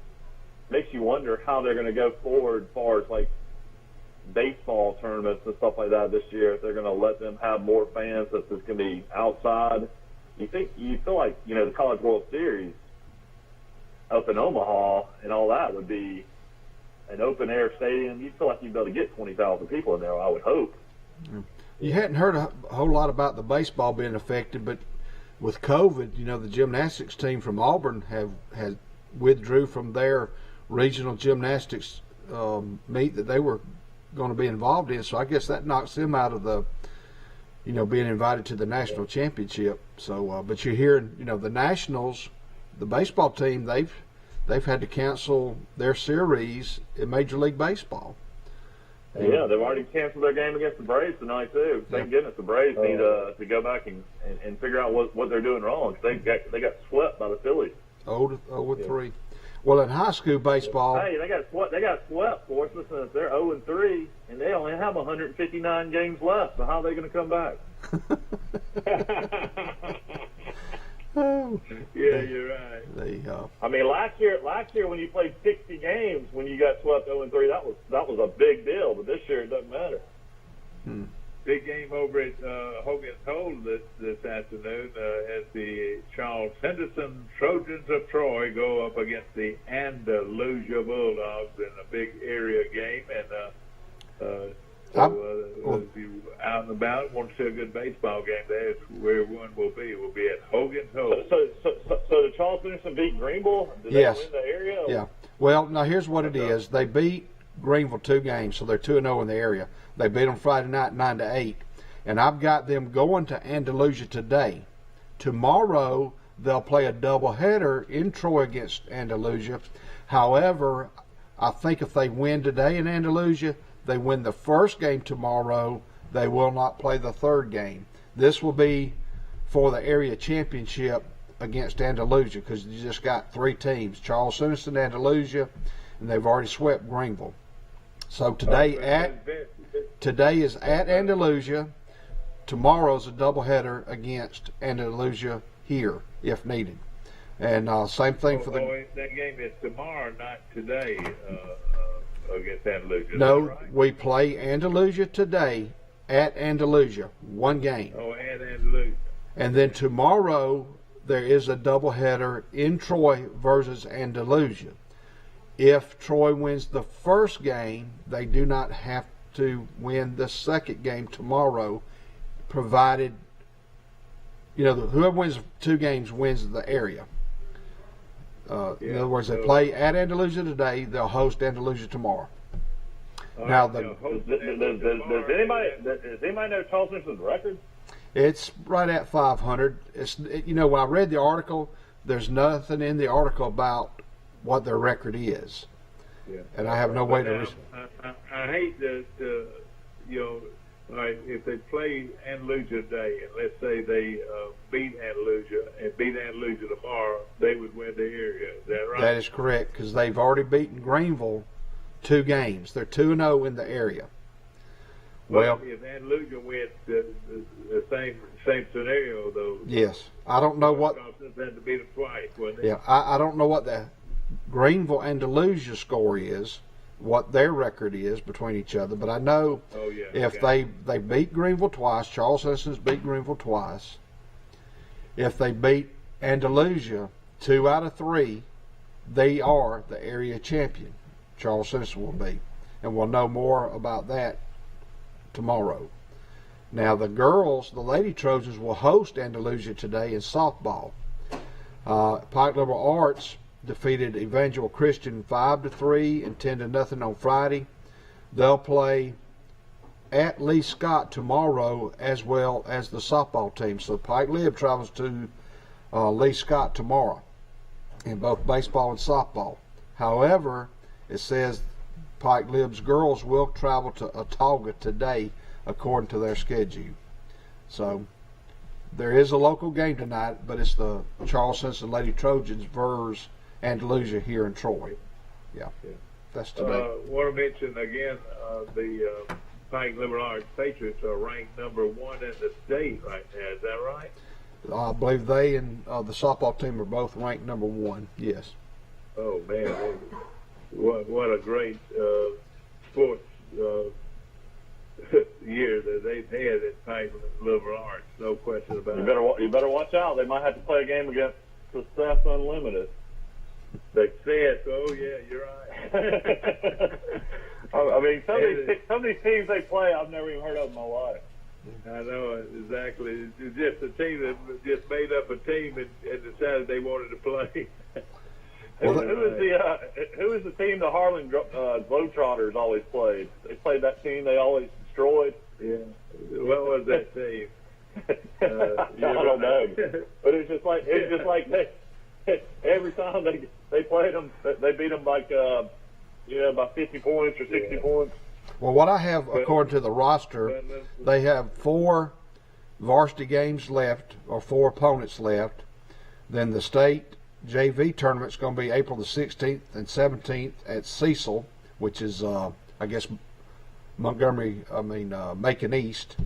makes you wonder how they're going to go forward as far as like baseball tournaments and stuff like that this year. If they're going to let them have more fans, that it's going to be outside. You feel like the College World Series up in Omaha and all that would be an open air stadium. You feel like you'd be able to get 20,000 people in there, I would hope. You hadn't heard a whole lot about the baseball being affected, but with COVID, the gymnastics team from Auburn has withdrew from their regional gymnastics meet that they were going to be involved in. So I guess that knocks them out of the, being invited to the national championship. So, but you're hearing, the Nationals, the baseball team, they've had to cancel their series in Major League Baseball. Yeah, they've already canceled their game against the Braves tonight too. Thank goodness the Braves need to go back and figure out what they're doing wrong. They got swept by the Phillies. 0-3. Well, in high school baseball, hey, they got swept. For us, listen, they're 0-3, and they only have 159 games left. So how are they going to come back? Yeah, you're right. I mean, last year when you played 60 games, when you got swept 0-3, that was a big deal. But this year it doesn't matter. Big game over at Hogan's Hole this afternoon as the Charles Henderson Trojans of Troy go up against the Andalusia Bulldogs in a big area game. And if you out and about want to see a good baseball game, that's where one will be. We'll be at Hogan's Hole. So the Charles Henderson beat Greenville? Did yes. They win the area? Yeah. Well, now here's what it is. They beat Greenville 2 games, so they're 2-0 in the area. They beat them Friday night 9-8, and I've got them going to Andalusia today. Tomorrow they'll play a doubleheader in Troy against Andalusia. However, I think if they win today in Andalusia, they win the first game tomorrow, they will not play the third game. This will be for the area championship against Andalusia because you just got 3 teams, Charles Henderson, Andalusia, and they've already swept Greenville. So today is at Andalusia. Tomorrow's a doubleheader against Andalusia here, if needed. And same thing for the. That game is tomorrow, not today. against Andalusia. Is No, that right? we play Andalusia today at Andalusia, one game. Oh, and Andalusia. And then tomorrow there is a doubleheader in Troy versus Andalusia. If Troy wins the first game, they do not have to win the second game tomorrow, provided, whoever wins 2 games wins the area. In other words, they play at Andalusia today, they'll host Andalusia tomorrow. Now, does anybody know Charles Simpson's record? It's right at 500. When I read the article, there's nothing in the article about what their record is. Yeah. And I have no way to... I hate that, all right, if they play Andalusia today, and let's say they beat Andalusia and beat Andalusia tomorrow, they would win the area. Is that right? That is correct, because they've already beaten Greenville 2 games. They're 2-0 in the area. Well, if Andalusia wins the same scenario, though. Yes. I don't know what... Had to beat them twice, wouldn't it? Yeah, I don't know what the Greenville Andalusia score is, what their record is between each other, but I know if they beat Greenville twice, Charles Simpson's beat Greenville twice. If they beat Andalusia 2 out of 3, they are the area champion. Charles Simpson will be, and we'll know more about that tomorrow. Now the girls, the Lady Trojans, will host Andalusia today in softball. Pike Liberal Arts defeated Evangel Christian 5-3 and 10-0 on Friday. They'll play at Lee Scott tomorrow, as well as the softball team. So Pike Lib travels to Lee Scott tomorrow in both baseball and softball. However, it says Pike Lib's girls will travel to Autauga today, according to their schedule. So there is a local game tonight, but it's the Charles Simpson Lady Trojans versus Andalusia here in Troy. Yeah. That's today. I want to mention again the Pike Liberal Arts Patriots are ranked number 1 in the state right now. Is that right? I believe they and the softball team are both ranked number 1. Yes. Oh man, what a great sports year that they've had at Pike Liberal Arts. No question about it. You better watch out. They might have to play a game against Success Unlimited. Success. Oh yeah, you're right. I mean, some of these teams they play, I've never even heard of in my life. I know exactly. It's just a team that just made up a team and decided they wanted to play. Who is the team the Harlan Globetrotters always played? They played that team they always destroyed. Yeah. What was that team? I don't know. But it's just like they, every time they played them, they beat them like by 50 points or 60 points. Well, what I have, according to the roster, they have 4 varsity games left, or 4 opponents left. Then the state JV tournament's going to be April the 16th and 17th at Cecil, which is, I guess, Macon East.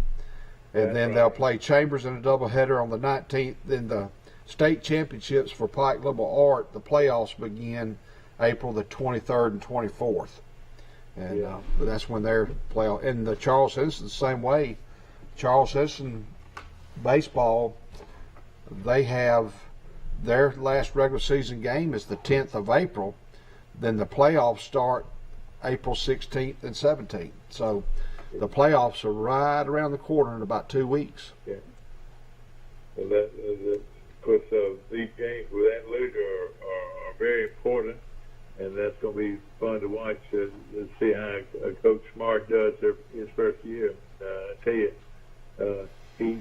And then they'll play Chambers in a doubleheader on the 19th. Then the state championships for Pike Liberal Art, the playoffs begin April the 23rd and 24th. And that's when they're playoff. And the Charles Simpson, the same way. Charles Simpson baseball, they have their last regular season game is the 10th of April. Then the playoffs start April 16th and 17th. So the playoffs are right around the corner in about 2 weeks. Yeah. And of course, these games with Andalusia are very important. And that's going to be fun to watch and see how Coach Smart does his first year. I tell you, he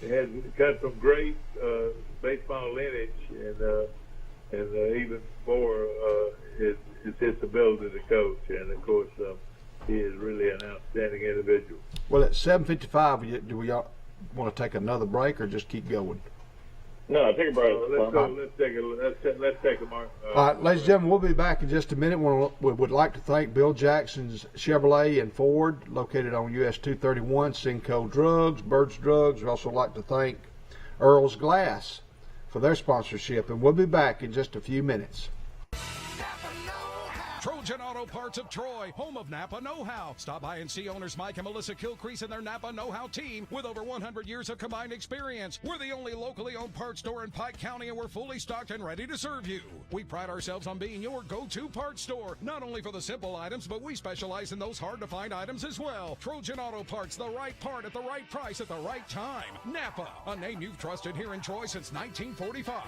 has got some great baseball lineage, and even more is his ability to coach. And of course, he is really an outstanding individual. Well, at 7:55, do we want to take another break or just keep going? No, take a break. Let's take a mark. All right, ladies and gentlemen, we'll be back in just a minute. We would like to thank Bill Jackson's Chevrolet and Ford, located on US 231, Cinco Drugs, Birds Drugs. We'd also like to thank Earl's Glass for their sponsorship, and we'll be back in just a few minutes. Trojan Auto Parts of Troy, home of Napa know-how. Stop by and see owners Mike and Melissa Kilcrease and their Napa know-how team with over 100 years of combined experience. We're the only locally owned parts store in Pike County, and we're fully stocked and ready to serve you. We pride ourselves on being your go-to parts store, not only for the simple items, but we specialize in those hard-to-find items as well. Trojan Auto Parts, the right part at the right price at the right time. Napa, a name you've trusted here in Troy since 1945.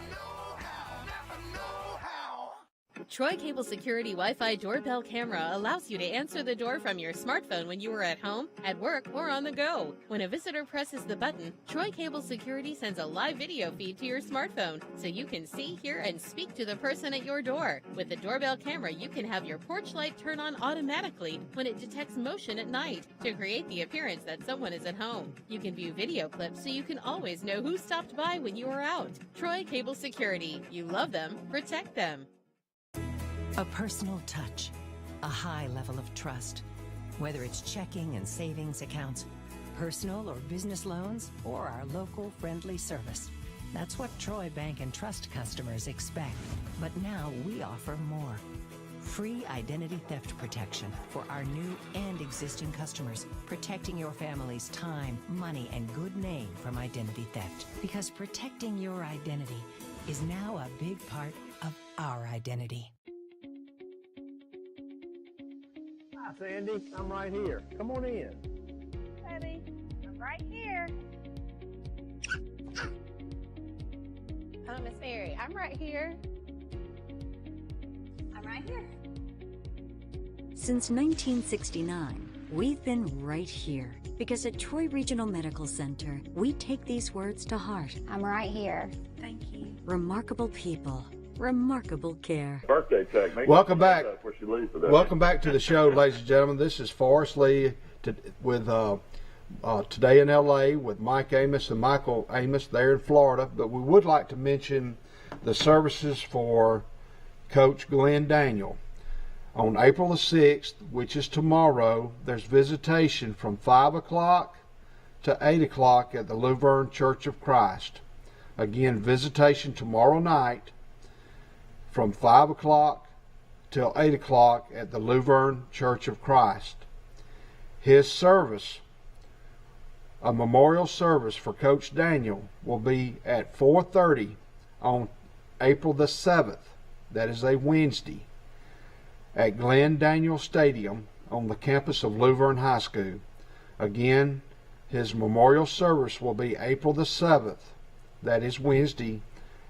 Troy Cable Security Wi-Fi doorbell camera allows you to answer the door from your smartphone when you are at home, at work, or on the go. When a visitor presses the button, Troy Cable Security sends a live video feed to your smartphone so you can see, hear, and speak to the person at your door. With the doorbell camera, you can have your porch light turn on automatically when it detects motion at night to create the appearance that someone is at home. You can view video clips so you can always know who stopped by when you are out. Troy Cable Security. You love them, protect them. A personal touch, a high level of trust. Whether it's checking and savings accounts, personal or business loans, or our local friendly service. That's what Troy Bank and Trust customers expect. But now we offer more. Free identity theft protection for our new and existing customers, protecting your family's time, money, and good name from identity theft. Because protecting your identity is now a big part of our identity. Hi, Sandy. I'm right here. Come on in. Eddie, I'm right here. Hello, Miss Mary. I'm right here. I'm right here. Since 1969, we've been right here. Because at Troy Regional Medical Center, we take these words to heart. I'm right here. Thank you. Remarkable people. Remarkable care. Birthday check. Welcome back. Before she leaves today. Welcome back to the show, ladies and gentlemen. This is Forrest Lee with Today in L.A. with Mike Amos and Michael Amos there in Florida. But we would like to mention the services for Coach Glenn Daniel. On April the 6th, which is tomorrow, there's visitation from 5 o'clock to 8 o'clock at the Luverne Church of Christ. Again, visitation tomorrow night from 5 o'clock till 8 o'clock at the Luverne Church of Christ. His service, a memorial service for Coach Daniel, will be at 4:30 on April the 7th. That is a Wednesday, at Glenn Daniel Stadium on the campus of Luverne High School. Again, his memorial service will be April the 7th. That is Wednesday,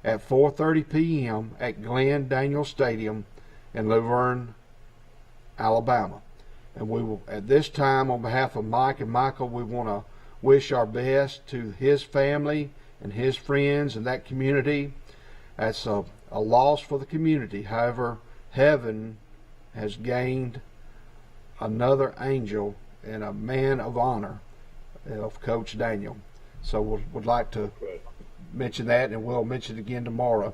at 4:30 p.m. at Glenn Daniel Stadium in Luverne, Alabama. And we will, at this time, on behalf of Mike and Michael, we want to wish our best to his family and his friends and that community. That's a loss for the community. However, heaven has gained another angel and a man of honor of Coach Daniel. So we would like to mention that, and we'll mention it again tomorrow.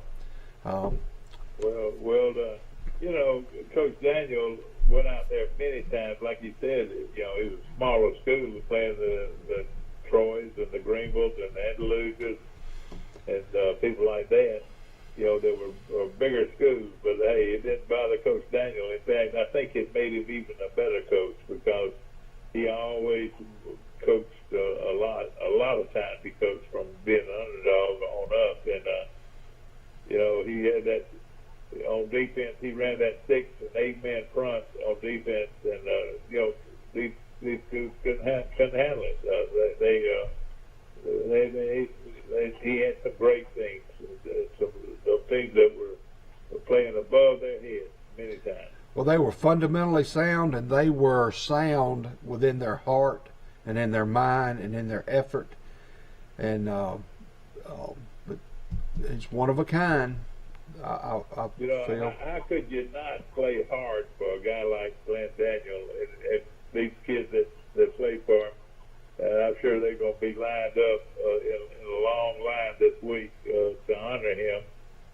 You know, Coach Daniel went out there many times, like he said. You know, it was a smaller school, playing the Troys and the Greenvilles and the Andalusias and people like that. You know, there were bigger schools, but hey, it didn't bother Coach Daniel. In fact, I think it made him even a better coach, because he always coached a lot of times. He coached from being an underdog on up, and you know, he had that on defense. He ran that 6 and 8 man front on defense, and you know, these schools couldn't handle it. He had some great things, some things that were playing above their heads many times. Well, they were fundamentally sound, and they were sound within their heart and in their mind and in their effort. And but it's one of a kind. I you know, feel. how could you not play hard for a guy like Glenn Daniel and these kids that play for him? I'm sure they're going to be lined up in a long line this week to honor him.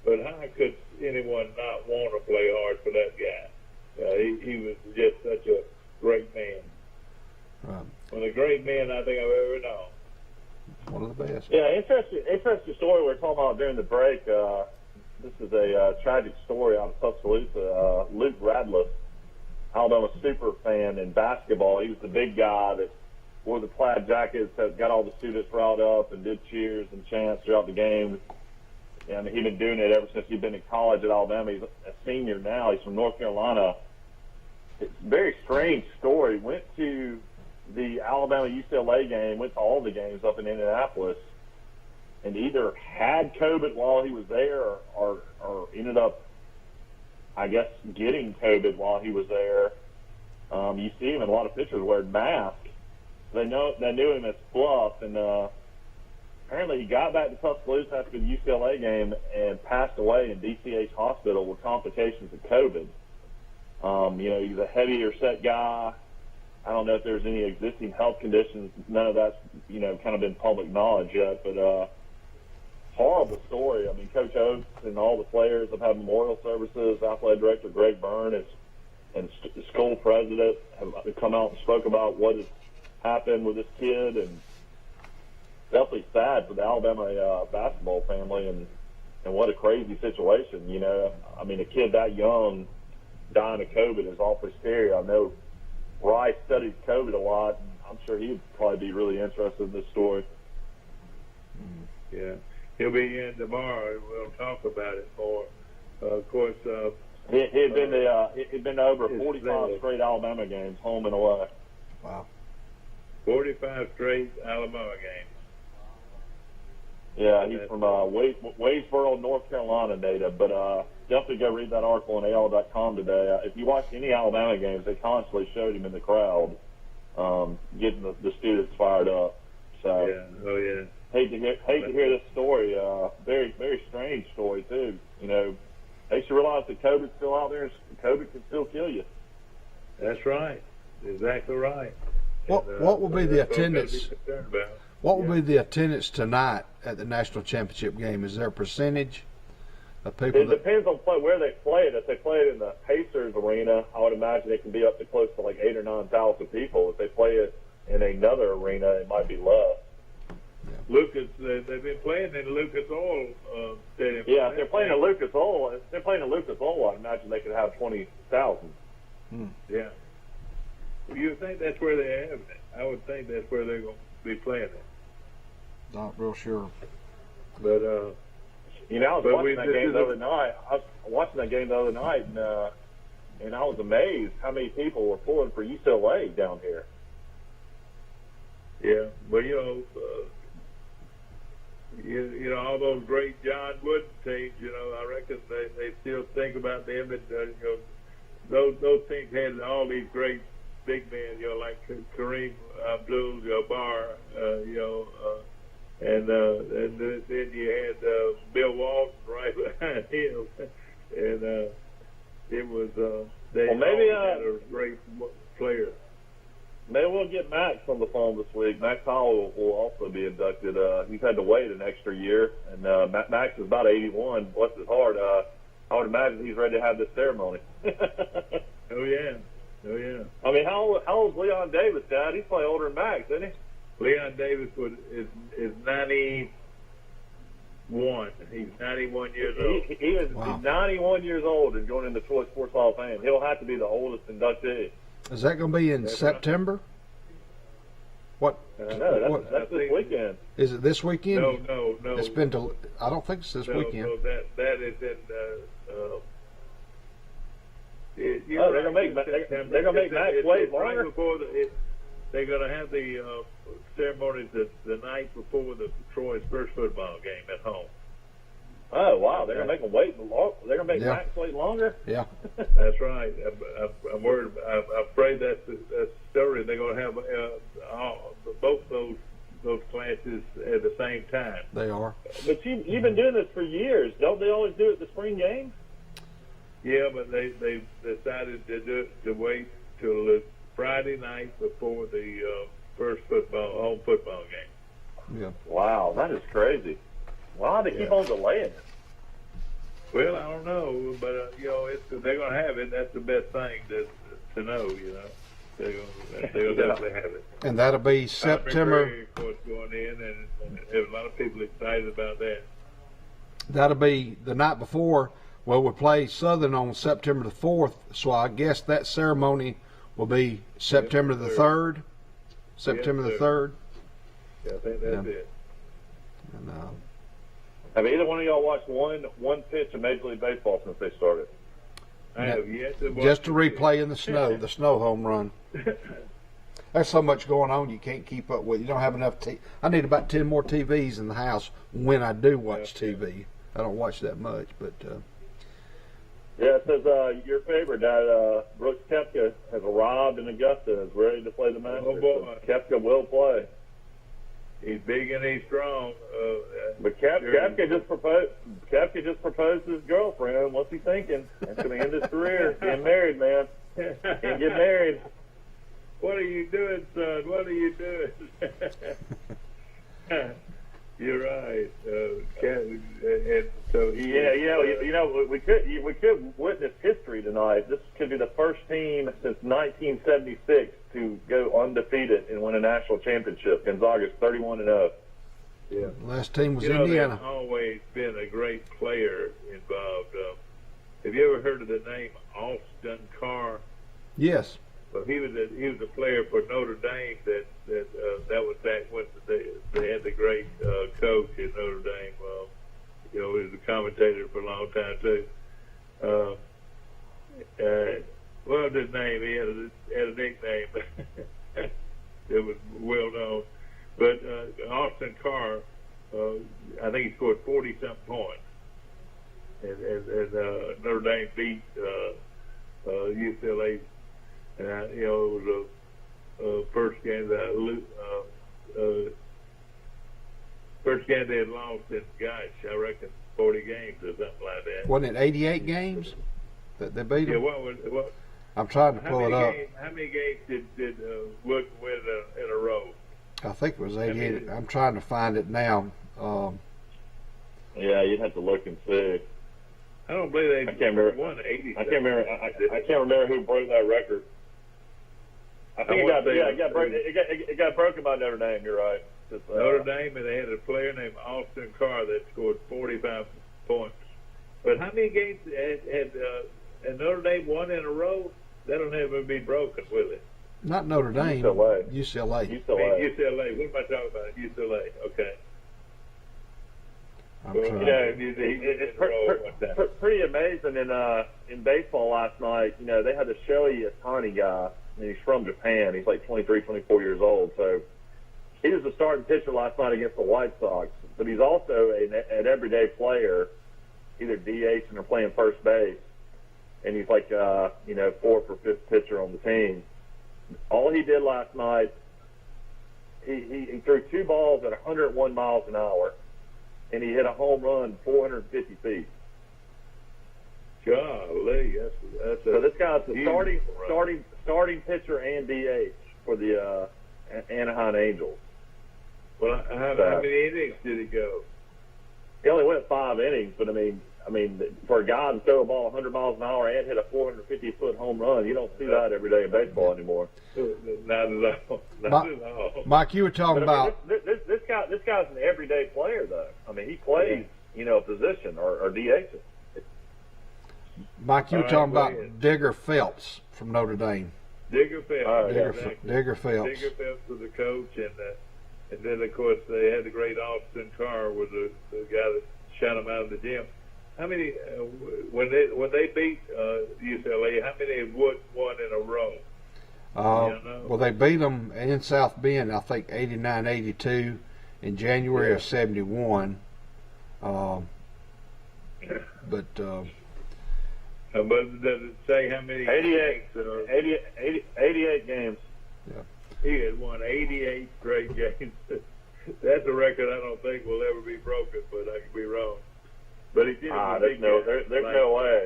But how could anyone not want to play hard for that guy? He was just such a great man. One of the great men I think I've ever known. One of the best. Yeah, interesting story we were talking about during the break. This is a tragic story out of Tuscaloosa. Luke Radliff Alabama super fan in basketball. He was the big guy that wore the plaid jackets, that got all the students riled up and did cheers and chants throughout the game. And he'd been doing it ever since he'd been in college at Alabama. He's a senior now. He's from North Carolina. It's a very strange story. Went to the Alabama-UCLA game, went to all the games up in Indianapolis, and either had COVID while he was there or ended up, I guess, getting COVID while he was there. You see him in a lot of pictures wearing masks. They knew him as Fluff, and apparently he got back to Tuscaloosa after the UCLA game and passed away in DCH Hospital with complications of COVID. He's a heavier set guy. I don't know if there's any existing health conditions. None of that's, kind of been public knowledge yet, but horrible story. I mean, Coach Oates and all the players have had memorial services. Athletic Director Greg Byrne and the school president have come out and spoke about what has happened with this kid, and definitely sad for the Alabama basketball family, and what a crazy situation. I mean, a kid that young dying of COVID is awfully scary. I know Rice studies COVID a lot, and I'm sure he'd probably be really interested in this story. Yeah, he'll be in tomorrow. We'll talk about it more. Of course, he'd been to over 45 straight Alabama games, home and away. Wow. 45 straight Alabama games. Yeah, he's from Wadesboro, North Carolina native, but definitely go read that article on AL.com today. If you watch any Alabama games, they constantly showed him in the crowd, getting the students fired up. So yeah, hate to hear this story. Very, very strange story too. They should realize that COVID's still out there, and COVID can still kill you. That's right. Exactly right. What will be the attendance? What will be the attendance tonight at the national championship game? Is there a percentage of people? It depends on where they play it. If they play it in the Pacers arena, I would imagine it can be up to close to like 8,000 or 9,000 people. If they play it in another arena, it might be less. Lucas, they've been playing in Lucas Oil Stadium. Yeah, if they're playing at Lucas Oil, I'd imagine they could have 20,000. Yeah. You would think that's where they have it. I would think that's where they're going to be playing it. Not real sure. But I was watching that game the other night. And I was amazed how many people were pulling for UCLA down here. Yeah, but all those great John Wooden teams. I reckon they still think about them. And those teams had all these great big men. Like Kareem Abdul-Jabbar. And then you had Bill Walton right behind him, and it was they had a great player. Maybe we'll get Max on the phone this week. Max Howell will also be inducted. He's had to wait an extra year, and Max is about 81. Bless his heart. I would imagine he's ready to have this ceremony. Oh yeah. I mean, how old's Leon Davis, Dad? He's probably older than Max, isn't he? Leon Davis is 91. He's 91 years old. He's 91 years old and going into Troy Sports Hall of Fame. He'll have to be the oldest inductee. Is that going to be in September? Right. What? No, that's this weekend. Is it this weekend? No. It's been till. I don't think it's this weekend. No, that is in. They're gonna make Max wait longer. Right they're gonna have the ceremonies the night before the Troy's first football game at home. Oh wow! They're gonna make them wait. They're gonna make Max wait longer. Yeah, that's right. I'm worried. I'm afraid that's the story. They're gonna have both those classes at the same time. They are. But you've been doing this for years. Don't they always do it at the spring game? Yeah, but they decided to wait till the Friday night before the first home football game. Yeah. Wow, that is crazy. Why do they keep on delaying it? Well, I don't know, but they're going to have it. That's the best thing to know. They'll definitely have it. And that'll be September. Of course, going in, and there's a lot of people excited about that. That'll be the night before. Well, we play Southern on September the 4th, so I guess that ceremony will be September the 3rd. September the 3rd. Yeah, I think that's it. And, have either one of y'all watched one pitch of Major League Baseball since they started? I have yet to watch just to replay in the snow, the snow home run. There's so much going on you can't keep up with. You don't have enough. I need about 10 more TVs in the house when I do watch TV. I don't watch that much, but. Yeah, it says your favorite, Brooks Koepka, has arrived in Augusta and is ready to play the Masters. Oh, boy. So Koepka will play. He's big and he's strong. But Koepka just proposed. Koepka just proposed to his girlfriend. What's he thinking? That's going to end his career. Getting married, man. Can't get married. What are you doing, son? What are you doing? You're right. And so we could witness history tonight. This could be the first team since 1976 to go undefeated and win a national championship. Gonzaga's 31-0. Yeah. Last team was Indiana. There's always been a great player involved. Have you ever heard of the name Austin Carr? Yes. Well, he was a player for Notre Dame. That was back when they had the great coach at Notre Dame. He was a commentator for a long time too. What was his name? He had a nickname that was well known. But Austin Carr, I think he scored 40-something points, and Notre Dame beat UCLA. And it was a first game they had lost in, I reckon 40 games or something like that. Wasn't it 88 games that they beat them? Yeah, what? I'm trying to pull it up. How many games did Wood win in a row? I think it was 88. I'm trying to find it now. Yeah, you'd have to look and see. I don't believe they won 80. I can't remember who broke that record. I think it got broken by Notre Dame. You're right. Notre Dame, and they had a player named Austin Carr that scored 45 points. But how many games had Notre Dame won in a row? That'll never be broken, will it? Not Notre Dame. UCLA. UCLA. UCLA. What am I talking about? UCLA. Okay. It's pretty amazing in baseball last night. They had the Shohei Ohtani guy, and he's from Japan. He's like 23, 24 years old. So he was the starting pitcher last night against the White Sox. But he's also an everyday player, either DH or playing first base. And he's like, 4th or 5th pitcher on the team. All he did last night, he threw 2 balls at 101 miles an hour. And he hit a home run 450 feet. Golly, so this guy's the starting pitcher and DH for the Anaheim Angels. Well, how many innings did he go? He only went 5 innings, but I mean, for a guy to throw a ball 100 miles an hour and hit a 450-foot home run, you don't see that every day in baseball anymore. Not at all. Not at all. Mike, you were talking about this guy's an everyday player, though. I mean, he plays, a position or DH. Mike, you were talking about Digger Phelps from Notre Dame. Digger Phelps. Digger Phelps. Digger Phelps was the coach, and then of course they had the great Austin Carr, was the guy that shot him out of the gym. How many when they beat UCLA? How many won in a row? Well, they beat them in South Bend, I think 89-82 in January of 71. But does it say how many? 88 games. Yeah. He had won 88 straight games. That's a record I don't think will ever be broken, but I could be wrong. But he did. There's no way.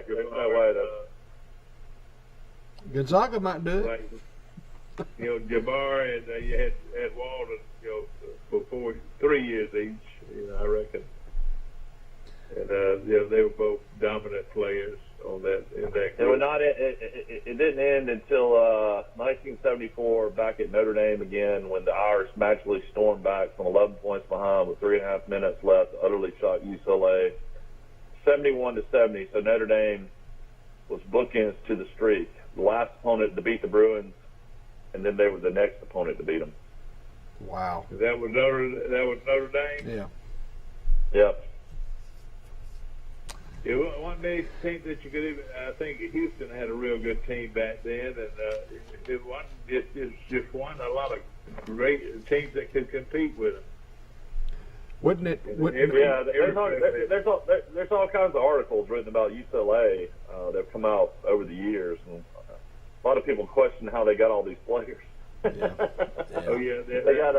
There's no way. Gonzaga might do it. Jabbar and you had Walden, for 3 years each. I reckon. And they were both dominant players on that in that group. It didn't end until 1974 back at Notre Dame again, when the Irish magically stormed back from 11 points behind with 3.5 minutes left, utterly shocked UCLA 71-70. So Notre Dame was bookends to the streak. The last opponent to beat the Bruins, and then they were the next opponent to beat them. Wow. That was Notre Dame? Yeah. Yep. It wasn't many teams that you could even. I think Houston had a real good team back then, and it wasn't just one. A lot of great teams that could compete with them. Wouldn't it? Yeah, there's all kinds of articles written about UCLA that have come out over the years, and a lot of people question how they got all these players. Yeah. Oh yeah, they got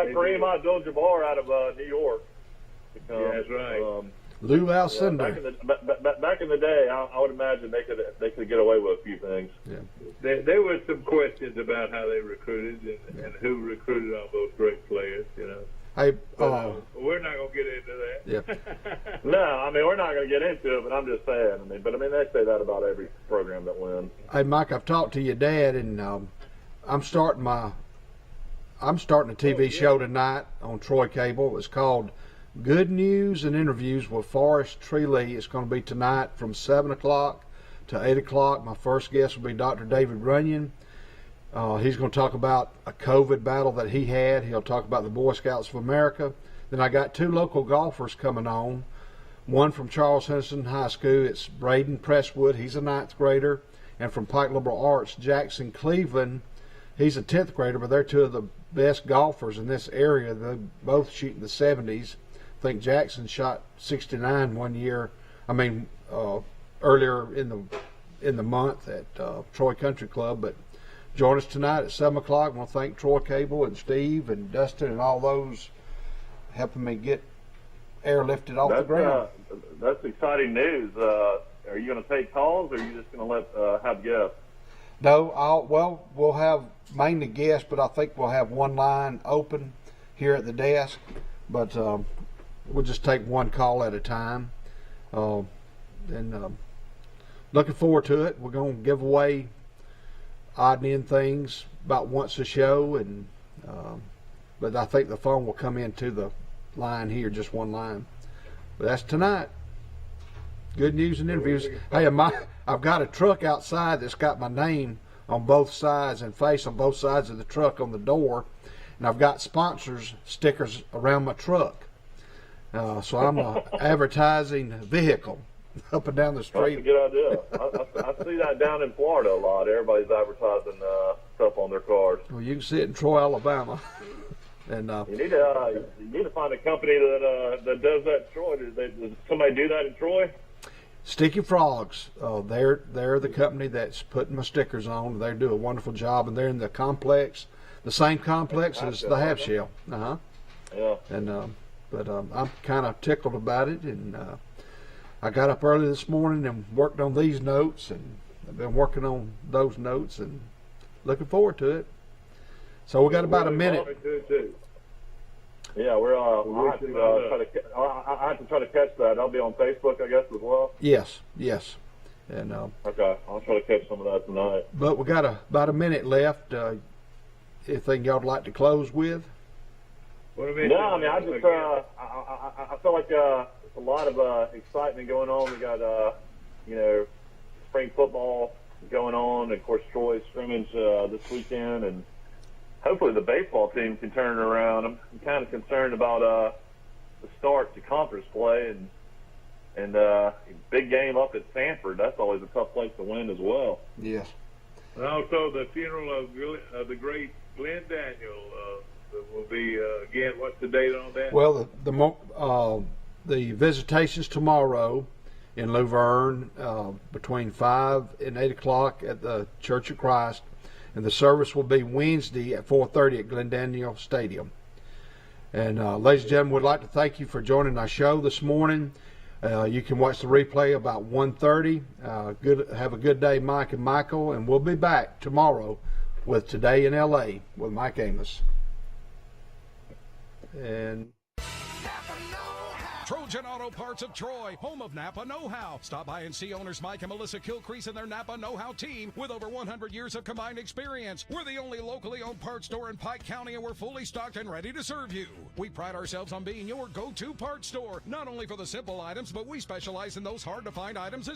Kareem Abdul-Jabbar out of New York. Yeah, that's right. Lou Alcindor. Back in the day, I would imagine they could get away with a few things. Yeah. There were some questions about how they recruited and who recruited all those great players. You know. Hey, we're not gonna get into that. Yeah. No, I mean we're not going to get into it, but I'm just saying. I mean they say that about every program that wins. Hey, Mike, I've talked to your dad, and I'm starting a TV show tonight on Troy Cable. It's called Good News and Interviews with Forrest Treeley. It's going to be tonight from 7 o'clock to 8 o'clock. My first guest will be Dr. David Runyon. He's going to talk about a COVID battle that he had. He'll talk about the Boy Scouts of America. Then I got two local golfers coming on. One from Charles Henderson High School. It's Braden Presswood. He's a 9th grader. And from Pike Liberal Arts, Jackson Cleveland. He's a 10th grader, but they're two of the best golfers in this area. They both shoot in the 70s. I think Jackson shot 69 one year. Earlier in the month at Troy Country Club. But join us tonight at 7 o'clock. I want to thank Troy Cable and Steve and Dustin and all those helping me get airlifted off the ground. That's exciting news. Are you going to take calls, or are you just going to have guests? No, we'll have mainly guests, but I think we'll have one line open here at the desk. But we'll just take one call at a time. Looking forward to it. We're going to give away odd and end things about once a show, and but I think the phone will come into the line here, just one line. But that's tonight. Good News and Interviews. Hey, I've got a truck outside that's got my name on both sides and face on both sides of the truck on the door, and I've got sponsors stickers around my truck. So I'm an advertising vehicle up and down the street. That's a good idea. I see that down in Florida a lot. Everybody's advertising stuff on their cars. Well, you can see it in Troy, Alabama. And you need to find a company that does that in Troy. Does somebody do that in Troy? Sticky Frogs. They're the company that's putting my stickers on. They do a wonderful job, and they're in the complex, the same complex as the Half Shell. Yeah. And but I'm kind of tickled about it, and I got up early this morning and worked on these notes, and I've been working on those notes and looking forward to it. So we got about a minute. Yeah, I have to try to catch that. I'll be on Facebook, I guess, as well. Yes. And okay, I'll try to catch some of that tonight. But we got about a minute left. Anything y'all'd like to close with? I feel like there's a lot of excitement going on. We got spring football going on, and of course Troy's scrimmage this weekend, and hopefully the baseball team can turn it around. I'm kind of concerned about the start to conference play, and big game up at Sanford. That's always a tough place to win as well. Yes. And also the funeral of the great Glenn Daniel will be again. What's the date on that? Well, the visitation's tomorrow in Luverne between 5 and 8 o'clock at the Church of Christ. And the service will be Wednesday at 4:30 at Glen Daniel Stadium. And ladies and gentlemen, we'd like to thank you for joining our show this morning. You can watch the replay about 1:30. Have a good day, Mike and Michael, and we'll be back tomorrow with Today in LA with Mike Amos. And Trojan Auto Parts of Troy, home of Napa know-how. Stop by and see owners Mike and Melissa Kilcrease and their Napa know-how team with over 100 years of combined experience. We're the only locally owned parts store in Pike County, and we're fully stocked and ready to serve you. We pride ourselves on being your go-to parts store, not only for the simple items, but we specialize in those hard-to-find items as